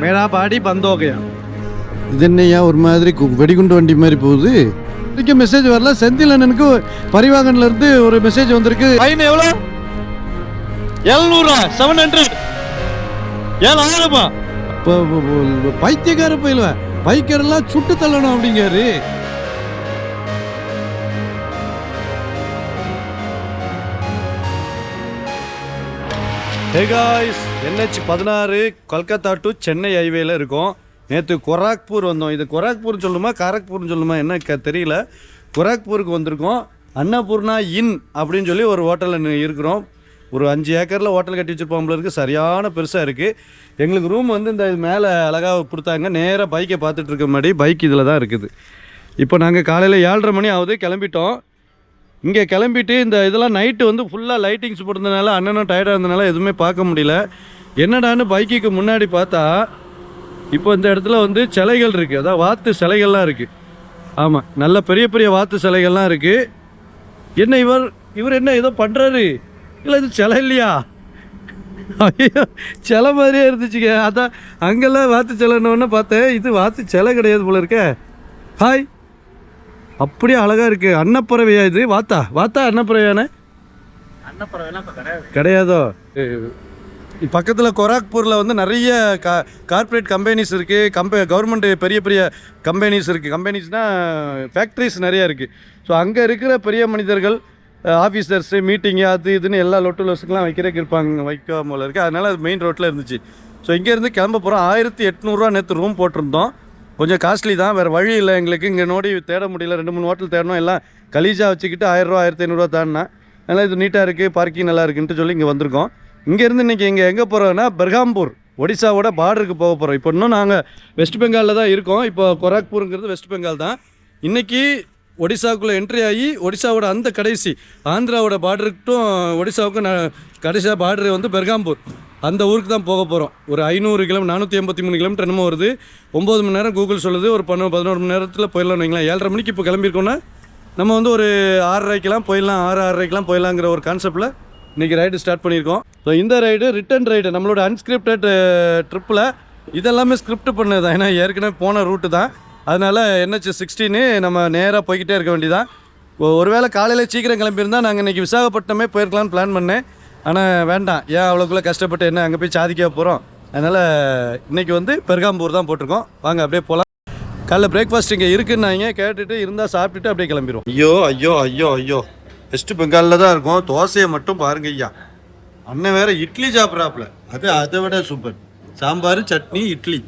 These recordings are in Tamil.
मेरा பாடி बंद हो गया. இது என்னையா ஒரு மாதிரி வெடிகுண்டு வண்டி மாதிரி போகுது. இதுக்கு மெசேஜ் வரல. செந்தில் அண்ணனுக்கு பரிவாகன்ல இருந்து ஒரு மெசேஜ் வந்திருக்கு. ஃபைன் எவ்வளோ? 700 700 7,000. பைத்தியக்கார போயிடுவ. பைக்கரெல்லாம் சுட்டு தள்ளணும் அப்படிங்காரு. Hey guys, NH 16 Kolkata to Chennai ஹைவேல இருக்கோம். நேற்று கொராக்பூர் வந்தோம். இது கொராக்பூர் சொல்லுமா காரக்பூர்னு சொல்லுமா என்ன தெரியல. கொராக்பூருக்கு வந்திருக்கோம். அன்னபூர்ணா இன் அப்படின்னு சொல்லி ஒரு ஹோட்டலில் இருக்கிறோம். ஒரு 5 ஏக்கரில் ஹோட்டல் கட்டி வச்சுருப்போம்ல இருக்குது. சரியான பெருசாக இருக்குது. எங்களுக்கு ரூம் வந்து இந்த மேலே அழகாக கொடுத்தாங்க. நேராக பைக்கை பார்த்துட்டு இருக்க மாதிரி பைக் இதில் தான் இருக்குது. இப்போ நாங்கள் காலையில் 7:30 மணி ஆகுது, கிளம்பிட்டோம். இங்கே கிளம்பிட்டு இந்த இதெல்லாம் நைட்டு வந்து ஃபுல்லாக லைட்டிங்ஸ் போட்டதுனால அண்ணனும் டயர்டாக இருந்தனால எதுவுமே பார்க்க முடியல. என்னடான்னு பைக்குக்கு முன்னாடி பார்த்தா இப்போ இந்த இடத்துல வந்து சிலைகள் இருக்குது. அதான் வாத்து சிலைகள்லாம் இருக்குது. ஆமாம், நல்ல பெரிய பெரிய வாத்து சிலைகள்லாம் இருக்குது. என்ன இவர் என்ன ஏதோ பண்ணுறாரு? இல்லை இது சிலை இல்லையா? ஐயோ, சிலை மாதிரியே இருந்துச்சுங்க. அதான் அங்கெல்லாம் வாத்து சிலைன்னு பார்த்தேன். இது வாத்து சிலை கிடையாது போல இருக்க. ஹாய், அப்படியே அழகாக இருக்குது. அன்னப்பறவையா இது? வாத்தா அன்னப்பறவையானே? கிடையாதோ? பக்கத்தில் கொராக்பூரில் வந்து நிறைய கார்ப்பரேட் கம்பெனிஸ் இருக்குது. கவர்மெண்ட் பெரிய பெரிய கம்பெனிஸ் இருக்குது. கம்பெனிஸ்னால் ஃபேக்ட்ரிஸ் நிறையா இருக்குது. ஸோ அங்கே இருக்கிற பெரிய மனிதர்கள், ஆஃபீஸர்ஸு, மீட்டிங்கு, அது இதுன்னு எல்லா லொட்டுலஸுக்கெலாம் வைக்காம போல இருக்குது. அதனால் அது மெயின் ரோட்டில் இருந்துச்சு. ஸோ இங்கேருந்து கிளம்ப போகிறோம். 1800 நேற்று ரூம் போட்டிருந்தோம். கொஞ்சம் காஸ்ட்லி தான், வேறு வழி இல்லை எங்களுக்கு. இங்கே நோடி தேட முடியல. 2-3 ஹோட்டல் தேடணும். எல்லாம் கலீஜா வச்சுக்கிட்டு 1000 1500 தாண்டினா. அதனால் இது நீட்டாக இருக்குது, பார்க்கிங் நல்லா இருக்குன்ட்டு சொல்லி இங்கே வந்திருக்கோம். இங்கேருந்து இன்றைக்கி எங்கே போகிறோன்னா பெர்காம்பூர், ஒடிசாவோட பார்டருக்கு போக போகிறோம். இப்போ இன்னும் நாங்கள் வெஸ்ட் பெங்காலில் தான் இருக்கோம். இப்போ கொராக்பூருங்கிறது வெஸ்ட் பெங்கால் தான். இன்றைக்கி ஒடிசாவுக்குள்ளே என்ட்ரி ஆகி ஒடிசாவோட அந்த கடைசி ஆந்திராவோட பார்டருக்கும் ஒடிசாவுக்கும் கடைசியாக பார்டரு வந்து பெர்காம்பூர். அந்த ஊருக்கு தான் போக போகிறோம். ஒரு 500 கிலோமீட்டர் 483 கிலோமீட்டர் என்னமோ வருது. 9 மணி நேரம் கூகுள் சொல்லுது. ஒரு 11 மணி நேரத்தில் போயிடலாம்னு வைங்களேன். 7:30 மணிக்கு இப்போ கிளம்பியிருக்கோன்னா நம்ம வந்து ஒரு 6:30க்கெலாம் போயிடலாம், 6:30க்கெலாம் போயிடலாங்கிற ஒரு கான்செப்டில் இன்றைக்கி ரைடு ஸ்டார்ட் பண்ணியிருக்கோம். ஸோ இந்த ரைடு ரிட்டன் ரைடு, நம்மளோட அன்ஸ்கிரிப்டட் ட்ரிப்பில் இதெல்லாமே ஸ்கிரிப்ட் பண்ணது தான். ஏன்னா ஏற்கனவே போன ரூட்டு தான். அதனால் NH 16 நம்ம நேராக போய்கிட்டே இருக்க வேண்டியதான். ஒருவேளை காலையில் சீக்கிரம் கிளம்பியிருந்தால் நாங்கள் இன்றைக்கி விசாகப்பட்டினமே போயிருக்கலான்னு பிளான் பண்ணேன். ஆனால் வேண்டாம், ஏன் அவ்வளோக்குள்ளே கஷ்டப்பட்டு என்ன அங்கே போய் சாதிக்க போகிறோம். அதனால் இன்றைக்கி வந்து பெர்காம்பூர் தான் போட்டிருக்கோம். வாங்க அப்படியே போகலாம். காலைல பிரேக்ஃபாஸ்ட் இங்கே இருக்குன்னாங்க, கேட்டுட்டு இருந்தால் சாப்பிட்டுட்டு அப்படியே கிளம்பிடுவோம். ஐயோ வெஸ்ட் பெங்காலில் தான் இருக்கும். தோசையை மட்டும் பாருங்க ஐயா. அண்ணன் வேறு இட்லி சாப்பிட்றாப்புல. அதை விட சூப்பர். சாம்பார், சட்னி, இட்லி.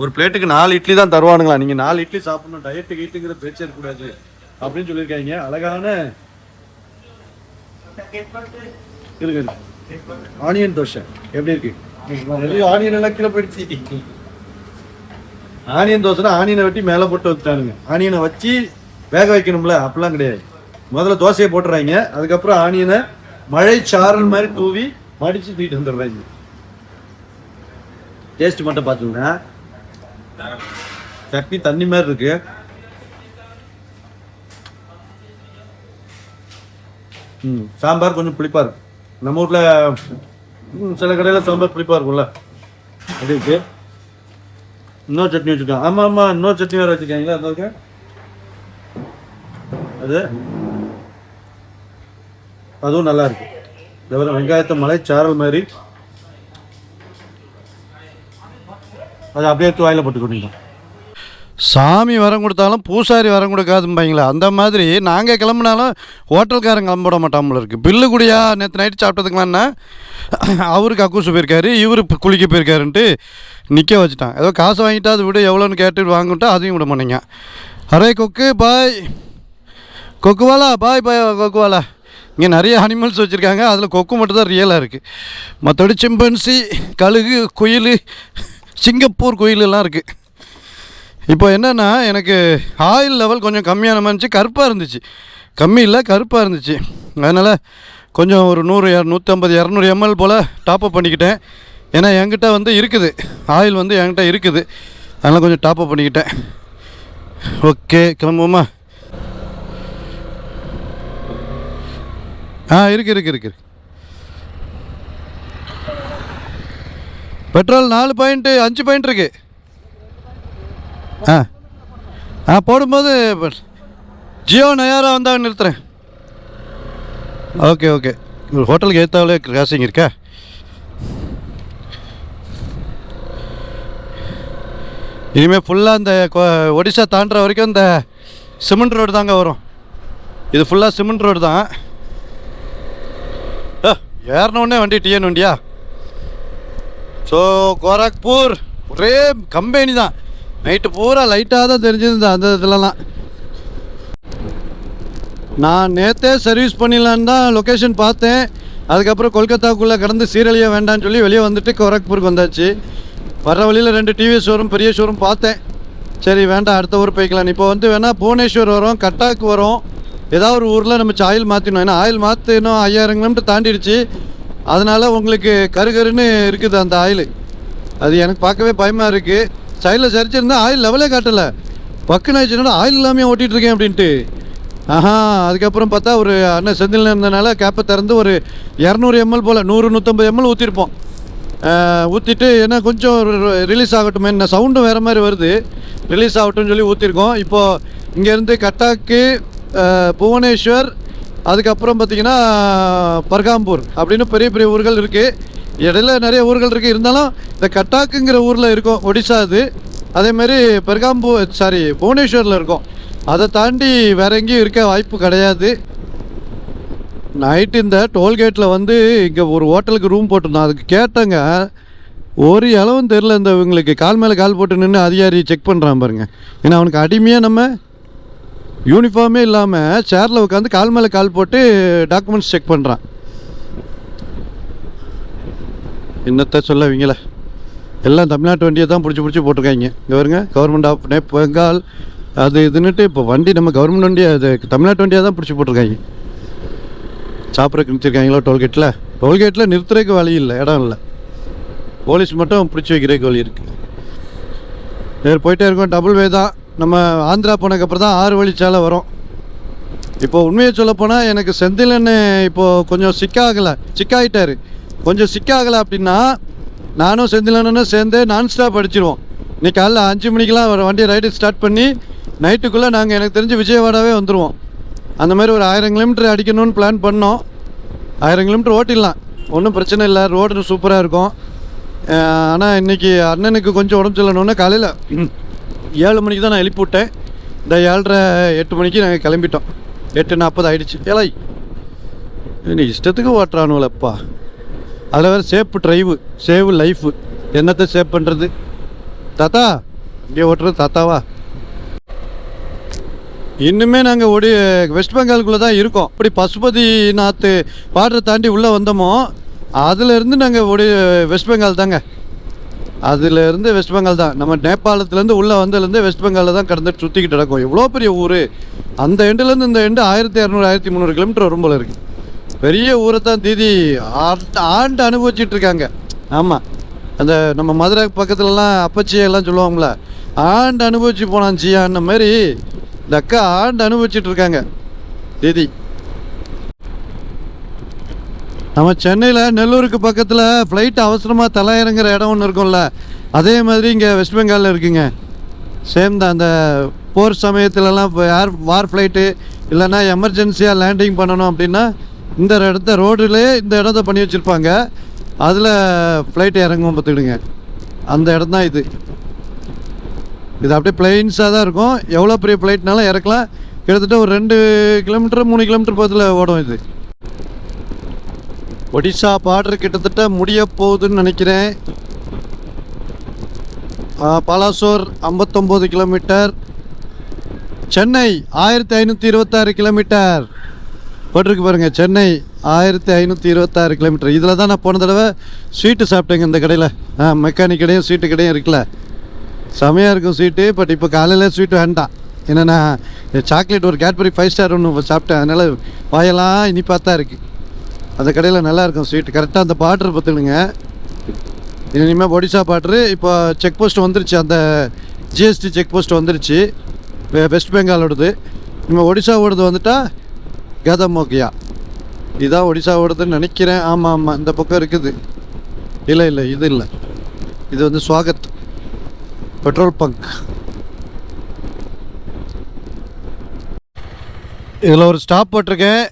ஒரு பிளேட்டுக்கு 4 இட்லி தான் தருவானுங்களா. நீங்கள் 4 இட்லி சாப்பிடணும், டயட்டுக்கு ஈட்டுங்கிற பேச்சு இருக்கக்கூடாது அப்படின்னு சொல்லியிருக்காங்க. அழகான இருக்கு ஆனியன் தோசை. எப்படி இருக்கு? ஆனியன் எல்லாம் கீழே போயிடுச்சு. ஆனியன் தோசைனா ஆனியனை வெட்டி மேலே போட்டு வச்சுட்டானுங்க. ஆனியனை வச்சு வேக வைக்கணும்ல, அப்படிலாம் கிடையாது. முதல்ல தோசையை போட்டுறாங்க, அதுக்கப்புறம் ஆனியனை மழை சாரல் மாதிரி தூவி மடித்து தூக்கிட்டு வந்துடுறாங்க. டேஸ்ட் மட்டும் பார்த்துங்க. சட்னி தண்ணி மாதிரி இருக்கு. சாம்பார் கொஞ்சம் புளிப்பா இருக்கு. நம்ம ஊரில் சில கடையில் சாம்பார் புளிப்பா இருக்கும்ல, அப்படி இருக்கு. இன்னொரு சட்னி வச்சுருக்காங்க. ஆமாம், இன்னொரு சட்னி வேறு வச்சுருக்காங்களா? அந்த அதுவும் நல்லா இருக்கு. தவிர வெங்காயத்தை மலை சாரல் மாதிரி அது அப்படியே வாயில போட்டு கொடுங்க. சாமி வரம் கொடுத்தாலும் பூசாரி வரம் கொடுக்காதும்பாங்களா, அந்த மாதிரி நாங்கள் கிளம்புனாலும் ஹோட்டல்காரன் கிளம்ப விட மாட்டாமல் இருக்குது. பில்லு கூடியா நேற்று நைட்டு சாப்பிட்டதுங்களான்னா அவருக்கு அக்கூசு போயிருக்காரு, இவர் குளிக்க போயிருக்காருன்ட்டு நிற்க வச்சுட்டான். ஏதோ காசு வாங்கிட்டா அது விட எவ்வளோன்னு கேட்டு வாங்கிட்டா அதையும் விட மாட்டேங்க. அரே கொக்கு பாய், கொக்குவாலா பாய் கொக்குவாலா. இங்கே நிறைய அனிமல்ஸ் வச்சுருக்காங்க. அதில் கொக்கு மட்டும் தான் ரியலாக இருக்குது. மற்றபடி சிம்பன்சி, கழுகு, குயில், சிங்கப்பூர் குயிலெல்லாம் இருக்குது. இப்போ என்னென்னா எனக்கு ஆயில் லெவல் கொஞ்சம் கம்மியான மாதிரி இருந்துச்சு. கருப்பாக இருந்துச்சு, கம்மி இல்லை கருப்பாக இருந்துச்சு. அதனால் கொஞ்சம் ஒரு 100 150 200 ml போல் டாப்அப் பண்ணிக்கிட்டேன். ஏன்னா என்கிட்ட வந்து இருக்குது ஆயில், வந்து என்கிட்ட இருக்குது. அதனால் கொஞ்சம் டாப்அப் பண்ணிக்கிட்டேன். ஓகே, கிளம்புவோமா? இருக்கு பெட்ரோல் 4 பாயிண்ட் 5 பாயிண்ட் இருக்கு. போடும்போது ஜியோ நயாரா வந்தால் நிறுத்துறேன். Okay okay. ஹோட்டலுக்கு ஏற்றாவிலே கிராசிங் இருக்கா? இனிமேல் ஃபுல்லாக இந்த ஒடிசா தாண்டுற வரைக்கும் இந்த சிமெண்ட் ரோடு தாங்க வரும். இது ஃபுல்லாக சிமெண்ட் ரோடு தான். ஏறினோடனே வண்டி டிஎன் வண்டியா. ஸோ கோரக்பூர் ஒரே கம்பெனி தான். நைட்டு பூரா லைட்டாக தான் தெரிஞ்சிருந்தது அந்த இதுலலாம். நான் நேற்றே சர்வீஸ் பண்ணிடலான்னு தான் லொக்கேஷன் பார்த்தேன். அதுக்கப்புறம் கொல்கத்தாக்குள்ளே கடந்து சீரழிய வேண்டான்னு சொல்லி வெளியே வந்துட்டு கோரக்பூருக்கு வந்தாச்சு. வர வழியில் 2 டிவிஎஸ் ஷோரூம், பெரிய ஷோரூம் பார்த்தேன். சரி வேண்டாம், அடுத்த ஊர் போய்க்கலாம். இப்போ வந்து வேணால் புவனேஸ்வர் வரும், கட்டாக்கு வரும். ஏதாவது ஒரு ஊரில் நம்ம ஆயில் மாற்றினோம். ஏன்னா ஆயில் மாற்றினோம் 5000 கிலோமீட்டர் தாண்டிடுச்சு. அதனால் உங்களுக்கு கருகருன்னு இருக்குது அந்த ஆயில். அது எனக்கு பார்க்கவே பயமாக இருக்குது. சைடில் சரிச்சிருந்தால் ஆயில் லெவலே காட்டலை. பக்குன்னு ஆயிடுச்சுன்னா ஆயில் இல்லாமல் ஓட்டிகிட்ருக்கேன் அப்படின்ட்டு. அதுக்கப்புறம் பார்த்தா ஒரு அண்ணன் செந்தில் இருந்தனால கேப்பை திறந்து ஒரு 200 ml போல் 100-150 ml ஊற்றிருப்போம். ஊற்றிட்டு ஏன்னா கொஞ்சம் ரிலீஸ் ஆகட்டுமே, என்ன சவுண்டும் வேறு மாதிரி வருது, ரிலீஸ் ஆகட்டும்னு சொல்லி ஊற்றிருக்கோம். இப்போது இங்கேருந்து கட்டாக்கு, புவனேஸ்வர், அதுக்கப்புறம் பார்த்திங்கன்னா பர்காம்பூர் அப்படின்னு பெரிய பெரிய ஊர்கள் இருக்குது. இடையில நிறைய ஊர்கள் இருக்குது. இருந்தாலும் இந்த கட்டாக்குங்கிற ஊரில் இருக்கும் ஒடிசா. அது அதேமாதிரி புவனேஸ்வரில் இருக்கும். அதை தாண்டி வேறு எங்கேயும் இருக்க வாய்ப்பு கிடையாது. நைட்டு இந்த டோல்கேட்டில் வந்து இங்கே ஒரு ஹோட்டலுக்கு ரூம் போட்டிருந்தோம். அதுக்கு கேட்டேங்க, ஒரு அளவும் தெரில. இந்த இவங்களுக்கு கால் மேலே கால் போட்டு நின்று அதிகாரி செக் பண்ணுறான் பாருங்க. ஏன்னா அவனுக்கு அடிமையாக நம்ம யூனிஃபார்மே இல்லாமல் சேரில் உட்காந்து கால் மேலே கால் போட்டு டாக்குமெண்ட்ஸ் செக் பண்ணுறான். என்னத்தை சொல்ல இவங்கள எல்லாம் தமிழ்நாட்டு வண்டியை தான் பிடிச்சி போட்டிருக்காங்க. இங்கே வருங்க, கவர்மெண்ட் ஆஃப் பெங்கால் அது இதுன்னுட்டு. இப்போ வண்டி நம்ம கவர்மெண்ட் வண்டியை, அது தமிழ்நாட்டு வண்டியாக தான் பிடிச்சி போட்டிருக்காங்க. சாப்பிட்றதுக்கு நிறுத்திருக்காங்களோ டோல்கேட்டில் நிறுத்துறதுக்கு வழி இல்லை, இடம் இல்லை. போலீஸ் மட்டும் பிடிச்சி வைக்கிறதுக்கு வழி இருக்குது. வேறு போயிட்டே இருக்கோம். டபுள் வே தான். நம்ம ஆந்திரா போனதுக்கப்புறம் தான் 6 வழிச்சாலை வரும். இப்போது உண்மையை சொல்லப்போனால் எனக்கு செந்திலன்னு இப்போது கொஞ்சம் சிக்காகிட்டார். கொஞ்சம் சிக்காகலை அப்படின்னா நானும் செந்திலன்னு சேர்ந்து நான்ஸ்டாப் அடிச்சிடுவோம். இன்றைக்கி காலைல 5 மணிக்கெலாம் வண்டியை ரைடு ஸ்டார்ட் பண்ணி நைட்டுக்குள்ளே நாங்கள் எனக்கு தெரிஞ்சு விஜயவாடாவே வந்துடுவோம். அந்த மாதிரி ஒரு 1000 கிலோமீட்டர் அடிக்கணும்னு பிளான் பண்ணோம். 1000 கிலோமீட்டர் ஓட்டிடலாம், ஒன்றும் பிரச்சனை இல்லை. ரோடு சூப்பராக இருக்கும். ஆனால் இன்றைக்கி அண்ணனுக்கு கொஞ்சம் உடம்பு சொல்லணுன்னா காலையில் 7 மணிக்கு தான் நான் எழுப்பி விட்டேன். இந்த 7:30-8 மணிக்கு நாங்கள் கிளம்பிட்டோம். 8:40 ஆகிடுச்சு. இன்னைக்கு இஷ்டத்துக்கு ஓட்டுறானுங்களப்பா. அதில் வேறு சேவ் லைஃபு. என்னத்தை சேவ் பண்ணுறது? தாத்தா இங்கே ஓட்டுறது தாத்தாவா? இன்னுமே நாங்கள் வெஸ்ட் பெங்காலுக்குள்ளே தான் இருக்கோம். அப்படி பசுபதிநாத் பார்டரை தாண்டி உள்ளே வந்தோமோ அதிலேருந்து நாங்கள் வெஸ்ட் பெங்கால் தாங்க. அதிலேருந்து வெஸ்ட் பெங்கால் தான். நம்ம நேபாளத்துலேருந்து உள்ளே வந்ததுலேருந்து வெஸ்ட் பெங்காலில் தான் கடந்துட்டு சுற்றிக்கிட்டு நடக்கும். எவ்வளோ பெரிய ஊர்! அந்த எண்டுலேருந்து இந்த எண்டு 1200-1300 கிலோமீட்டர் வரும் போல் இருக்குது. பெரிய ஊரை தான் தீதி ஆண்டு அனுபவிச்சிட்ருக்காங்க. ஆமாம், அந்த நம்ம மதுரை பக்கத்துலலாம் அப்பச்சியெல்லாம் சொல்லுவாங்கள, ஆண்டு அனுபவிச்சு போனான் ஜியான்ன மாதிரி இந்த அக்கா ஆண்டு அனுபவிச்சிட்ருக்காங்க தீதி. நம்ம சென்னையில் நெல்லூருக்கு பக்கத்தில் ஃப்ளைட் அவசரமாக தலை இறங்குற இடம் ஒன்று இருக்கும்ல, அதே மாதிரி இங்கே வெஸ்ட் பெங்காலில் இருக்குங்க. சேம் தான். அந்த போர் சமயத்துலலாம் வார் ஃப்ளைட்டு இல்லைன்னா எமர்ஜென்சியாக லேண்டிங் பண்ணணும் அப்படின்னா இந்த ரோடுலேயே இந்த இடத்த பண்ணி வச்சுருப்பாங்க. அதில் ஃப்ளைட் இறங்கும் பார்த்துக்கிடுங்க. அந்த இடம் தான் இது. அப்படியே பிளைன்ஸாக தான் இருக்கும். எவ்வளோ பெரிய ஃப்ளைட்னாலும் இறக்கலாம். கிட்டத்தட்ட ஒரு 2 கிலோமீட்டர் 3 கிலோமீட்டர் பக்கத்தில் ஓடும் இது. ஒடிசா பார்டர் கிட்டத்தட்ட முடிய போகுதுன்னு நினைக்கிறேன். பாலாசோர் 59 கிலோமீட்டர். சென்னை 1526 கிலோமீட்டர் போட்டிருக்கு பாருங்கள். சென்னை 1526 கிலோமீட்டர். இதில் தான் நான் போன தடவை ஸ்வீட்டு சாப்பிட்டேங்க இந்த கடையில். மெக்கானிக் கடையும் ஸ்வீட்டு கடையும் இருக்குல்ல, செமையாக இருக்கும் ஸ்வீட்டு. பட் இப்போ காலையில் ஸ்வீட்டு வேண்டாம். என்னென்னா சாக்லேட் ஒரு கேட்பரி 5 ஸ்டார் ஒன்று சாப்பிட்டேன். அதனால் வாயெல்லாம் இனிப்பாக தான் இருக்குது. அந்த கடையில் நல்லாயிருக்கும் ஸ்வீட்டு. கரெக்டாக அந்த பார்டர் பார்த்துடுங்க. இனிமேல் ஒடிசா பார்டரு. இப்போ செக் போஸ்ட் வந்துருச்சு, அந்த ஜிஎஸ்டி செக் போஸ்ட் வந்துருச்சு வெஸ்ட் பெங்காலோடது. இனிமேல் ஒடிசாவோடது வந்துட்டால் கதமோக்கியா. இதுதான் ஒடிசாவோடதுன்னு நினைக்கிறேன். ஆமாம், இந்த பக்கம் இருக்குது. இல்லை இது இல்லை. இது வந்து ஸ்வாகத் பெட்ரோல் பங்க். இதில் ஒரு ஸ்டாப் போட்டிருக்கேன்.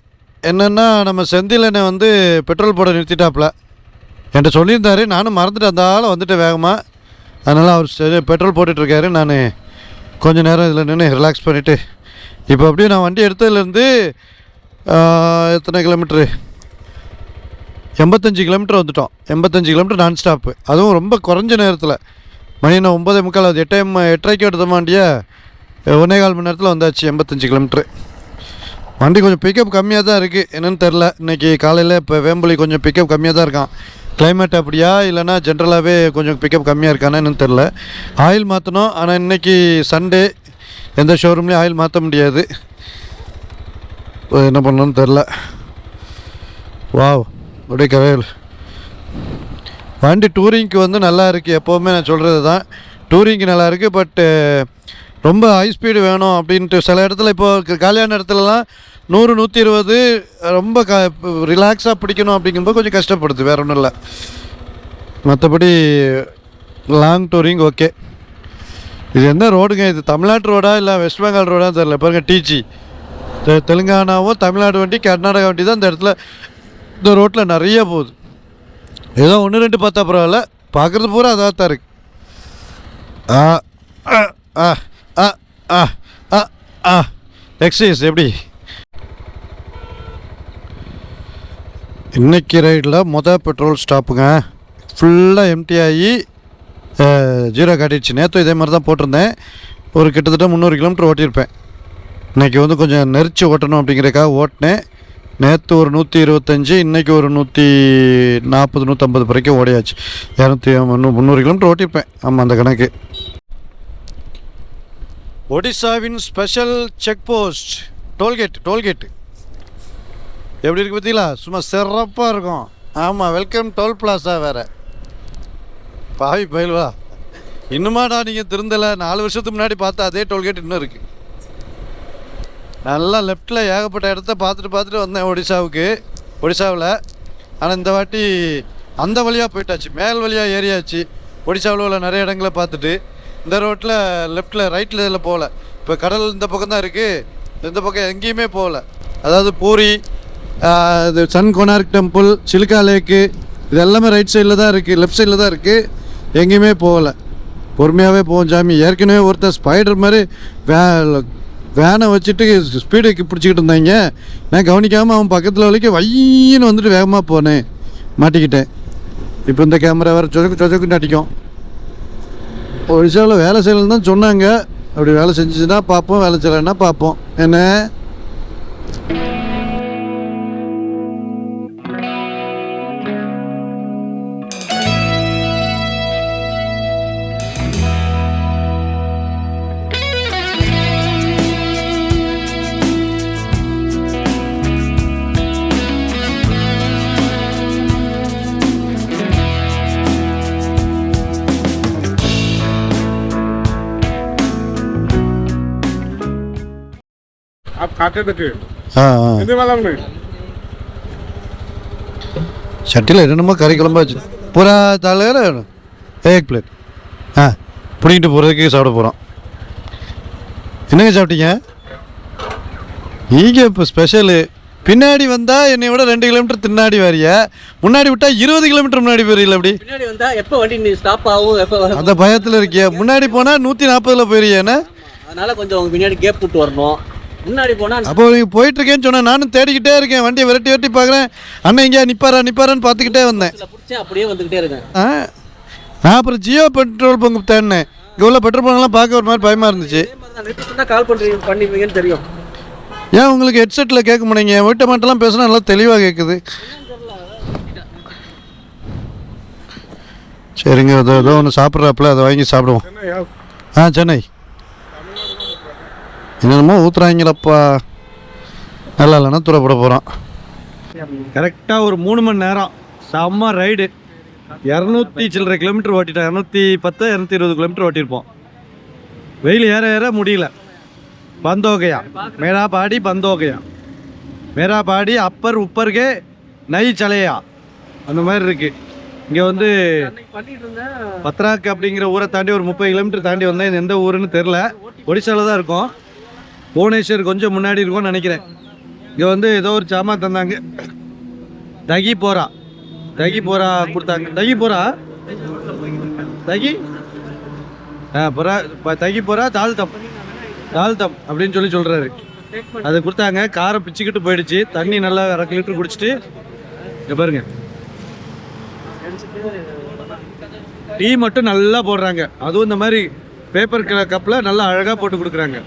என்னென்னா நம்ம செந்திலனை வந்து பெட்ரோல் போட நிறுத்திட்டாப்புல. என்கிட்ட சொல்லியிருந்தாரு, நானும் மறந்துட்டு அந்த ஆளை வந்துட்டேன் வேகமாக. அதனால் அவர் பெட்ரோல் போட்டுட்ருக்காரு. நான் கொஞ்சம் நேரம் இதில் நின்று ரிலாக்ஸ் பண்ணிவிட்டு இப்போ அப்படியே நான் வண்டி எடுத்ததுலேருந்து எத்தனை கிலோமீட்ரு, 85 கிலோமீட்டர் வந்துட்டோம். 85 கிலோமீட்டர் நான் ஸ்டாப்பு, அதுவும் ரொம்ப குறைஞ்ச நேரத்தில். மணி என்ன 9:45 ஆகுது. 8:30க்கு எடுத்த வண்டியை 1.25 மணி நேரத்தில் வந்தாச்சு 85 கிலோமீட்ரு. வண்டி கொஞ்சம் பிக்கப் கம்மியாக தான் இருக்குது, என்னென்னு தெரில. இன்றைக்கி காலையில் இப்போ வேம்புலி கொஞ்சம் பிக்கப் கம்மியாக தான் இருக்கான். கிளைமேட் அப்படியா இல்லைனா ஜென்ரலாகவே கொஞ்சம் பிக்கப் கம்மியாக இருக்கானு என்னன்னு தெரில. ஆயில் மாற்றணும், ஆனால் இன்றைக்கி சண்டே எந்த ஷோரூம்லேயும் ஆயில் மாற்ற முடியாது. என்ன பண்ணணும்னு தெரில. வாவ், அப்படியே கவையல் வண்டி டூரிங்க்கு வந்து நல்லா இருக்குது. எப்போவுமே நான் சொல்கிறது தான், டூரிங்க்கு நல்லா இருக்குது. பட்டு ரொம்ப ஹை ஸ்பீடு வேணும் அப்படின்ட்டு சில இடத்துல இப்போது காலியான இடத்துலலாம் 100, 120 ரொம்ப ரிலாக்ஸாக பிடிக்கணும் அப்படிங்கும்போது கொஞ்சம் கஷ்டப்படுது, வேறு ஒன்றும் இல்லை. மற்றபடி லாங் டூரிங் ஓகே. இது என்ன ரோடுங்க, இது தமிழ்நாட்டு ரோடா இல்லை வெஸ்ட் பெங்கால் ரோடான்னு தெரில. பாருங்கள், டிஜி தெலுங்கானாவும் தமிழ்நாடு வண்டி கர்நாடகா வண்டி தான் இந்த இடத்துல, இந்த ரோட்டில் நிறைய போகுது. ஏதோ 1, 2 பார்த்தா பரவாயில்ல, பார்க்குறது பூரா அதாக தான் இருக்குது. எக்ஸைஸ் எப்படி இன்னைக்கு ரைடில் பெட்ரோல் ஸ்டாப்புங்க. ஃபுல்லாக எம்டி ஆகி ஜீரோ காட்டிடுச்சு. நேற்று இதே மாதிரி தான் போட்டிருந்தேன். ஒரு கிட்டத்தட்ட 300 கிலோமீட்டர் ஓட்டியிருப்பேன். இன்றைக்கி வந்து கொஞ்சம் நெரிச்சு ஓட்டணும் அப்படிங்கிறக்காக ஓட்டினேன். நேற்று ஒரு 125, இன்றைக்கி ஒரு 140, 150 வரைக்கும் ஓடியாச்சு. 300 கிலோமீட்டர் ஓட்டியிருப்பேன். ஆமாம், அந்த கணக்கு. ஒடிசாவின் ஸ்பெஷல் செக் போஸ்ட் டோல்கேட்டு எப்படி இருக்குது பார்த்தீங்களா? சும்மா சிறப்பாக இருக்கும். ஆமாம், வெல்கம் டோல் பிளாஸா வேறு. பாவி பயில்வா, இன்னுமாடா நீங்கள் திருந்தலை? 4 வருஷத்துக்கு முன்னாடி பார்த்தா அதே டோல்கேட் இன்னும் இருக்குது. நல்லா லெஃப்டில் ஏகப்பட்ட இடத்த பார்த்துட்டு வந்தேன் ஒடிசாவில். ஆனால் இந்த வாட்டி அந்த வழியாக போயிட்டாச்சு, மேல் வழியாக ஏறியாச்சு. ஒடிசாவில் உள்ள நிறைய இடங்களை பார்த்துட்டு இந்த ரோட்டில் லெஃப்டில் ரைட்டில் இதில் போகல. இப்போ கடல் இந்த பக்கம் தான் இருக்குது, இந்த பக்கம் எங்கேயுமே போகல. அதாவது பூரி, இது சன் கொனார்க் டெம்பிள், சிலிக்கா லேக்கு, இது எல்லாமே ரைட் சைடில் தான் இருக்குது, லெஃப்ட் சைடில் தான் இருக்குது. எங்கேயுமே போகலை. பொறுமையாகவே போவோம் சாமி. ஏற்கனவே ஒருத்தர் ஸ்பைடர் மாதிரி வேனை வச்சுட்டு ஸ்பீடுக்கு பிடிச்சிக்கிட்டு இருந்தாங்க. நான் கவனிக்காமல் அவன் பக்கத்தில் வரைக்கும் வையின்னு வந்துட்டு வேகமாக போனேன், மாட்டிக்கிட்டேன். இப்போ இந்த கேமரா வேறு சொஜக்குன்னு அடிக்கும். ஒடிசாவில் வேலை செய்யலன்னு தான் சொன்னாங்க. அப்படி வேலை செஞ்சுச்சுன்னா பார்ப்போம், வேலை செய்யலைன்னா பார்ப்போம். என்ன आप खाते थे? இது मालूम नहीं। சட்டியில் என்னென்னமோ கறி குழம்பு வச்சு பூரா தலையில் வேணும். ஏக் பிளேட் பிடிக்கிட்டு போகிறதுக்கு சாப்பிட போகிறோம். என்னங்க சாப்பிட்டீங்க நீங்கள்? இப்போ ஸ்பெஷலு பின்னாடி வந்தால் என்னை விட 2 கிலோமீட்டர் பின்னாடி வரிய, முன்னாடி விட்டால் 20 கிலோமீட்டர் முன்னாடி போயிருக்கல. அப்படி பின்னாடி வந்தால் எப்போ வண்டி ஸ்டாப் ஆகும், எப்போ அந்த பயத்தில் இருக்கியா? முன்னாடி போனால் 140ல் போயிருக்கேன்னு. அதனால் கொஞ்சம் அவங்க பின்னாடி கேப் விட்டு வரணும். முன்னாடி போனால் அப்போ நீங்கள் போயிட்டுருக்கேன்னு சொன்னேன். நானும் தேடிக்கிட்டே இருக்கேன், வண்டியை விரட்டி பார்க்குறேன். அண்ணன் இங்கே நிற்பாரான்னு பார்த்துக்கிட்டே வந்தேன். பிடிச்சேன், அப்படியே வந்துக்கிட்டே இருக்கேன். நான் அப்புறம் ஜியோ பெட்ரோல் பங்கு தேடினேன். இங்கே உள்ள பெட்ரோல் பங்கெல்லாம் பார்க்க ஒரு மாதிரி பயமாக இருந்துச்சு. கால் பண்ணிடுவீங்கன்னு தெரியும். ஏன் உங்களுக்கு ஹெட்செட்டில் கேட்க முடியுங்க? வீட்டை மட்டும்லாம் பேசினா நல்லா தெளிவாக கேட்குது. சரிங்க, ஏதோ ஒன்று சாப்பிட்றாப்புல, அதை வாங்கி சாப்பிடுவோம். சென்னை என்னென்னமோ ஊற்றுறாங்களப்பா. நல்லா இல்லைன்னா தூரப்பட போகிறோம். கரெக்டாக ஒரு 3 மணி நேரம் செம்ம ரைடு. 200 சில்லரை கிலோமீட்டர் ஓட்டிட்டோம். 210, 220 கிலோமீட்டர் ஓட்டியிருப்போம். வெயில் ஏற முடியல. बंद मेरा पाड़ी बंद हो गया, मेरा पाड़ी अपर ऊपर के नहीं चलेया அந்த மாதிரி இருக்குது. இங்கே வந்து பண்ணிட்டு இருந்தேன். பத்ராக் அப்படிங்கிற ஊரை தாண்டி ஒரு 30 கிலோமீட்டர் தாண்டி வந்தேன். இது எந்த ஊருன்னு தெரில, ஒடிசாவில் தான் இருக்கும். புவனேஸ்வர் கொஞ்சம் முன்னாடி இருக்கும்னு நினைக்கிறேன். இங்கே வந்து ஏதோ ஒரு சாமான் தந்தாங்க, தகி போரா கொடுத்தாங்க. தகி போரா தகி போரா தாழ்த்தம் அப்படின்னு சொல்கிறாரு. அதை கொடுத்தாங்க. காரை பிச்சுக்கிட்டு போயிடுச்சு. தண்ணி நல்லா 1/2 லிட்டர் குடிச்சிட்டு இங்கே பாருங்க, டீ மட்டும் நல்லா போடுறாங்க. அதுவும் இந்த மாதிரி பேப்பர் கப்பில் நல்லா அழகாக போட்டு கொடுக்குறாங்க.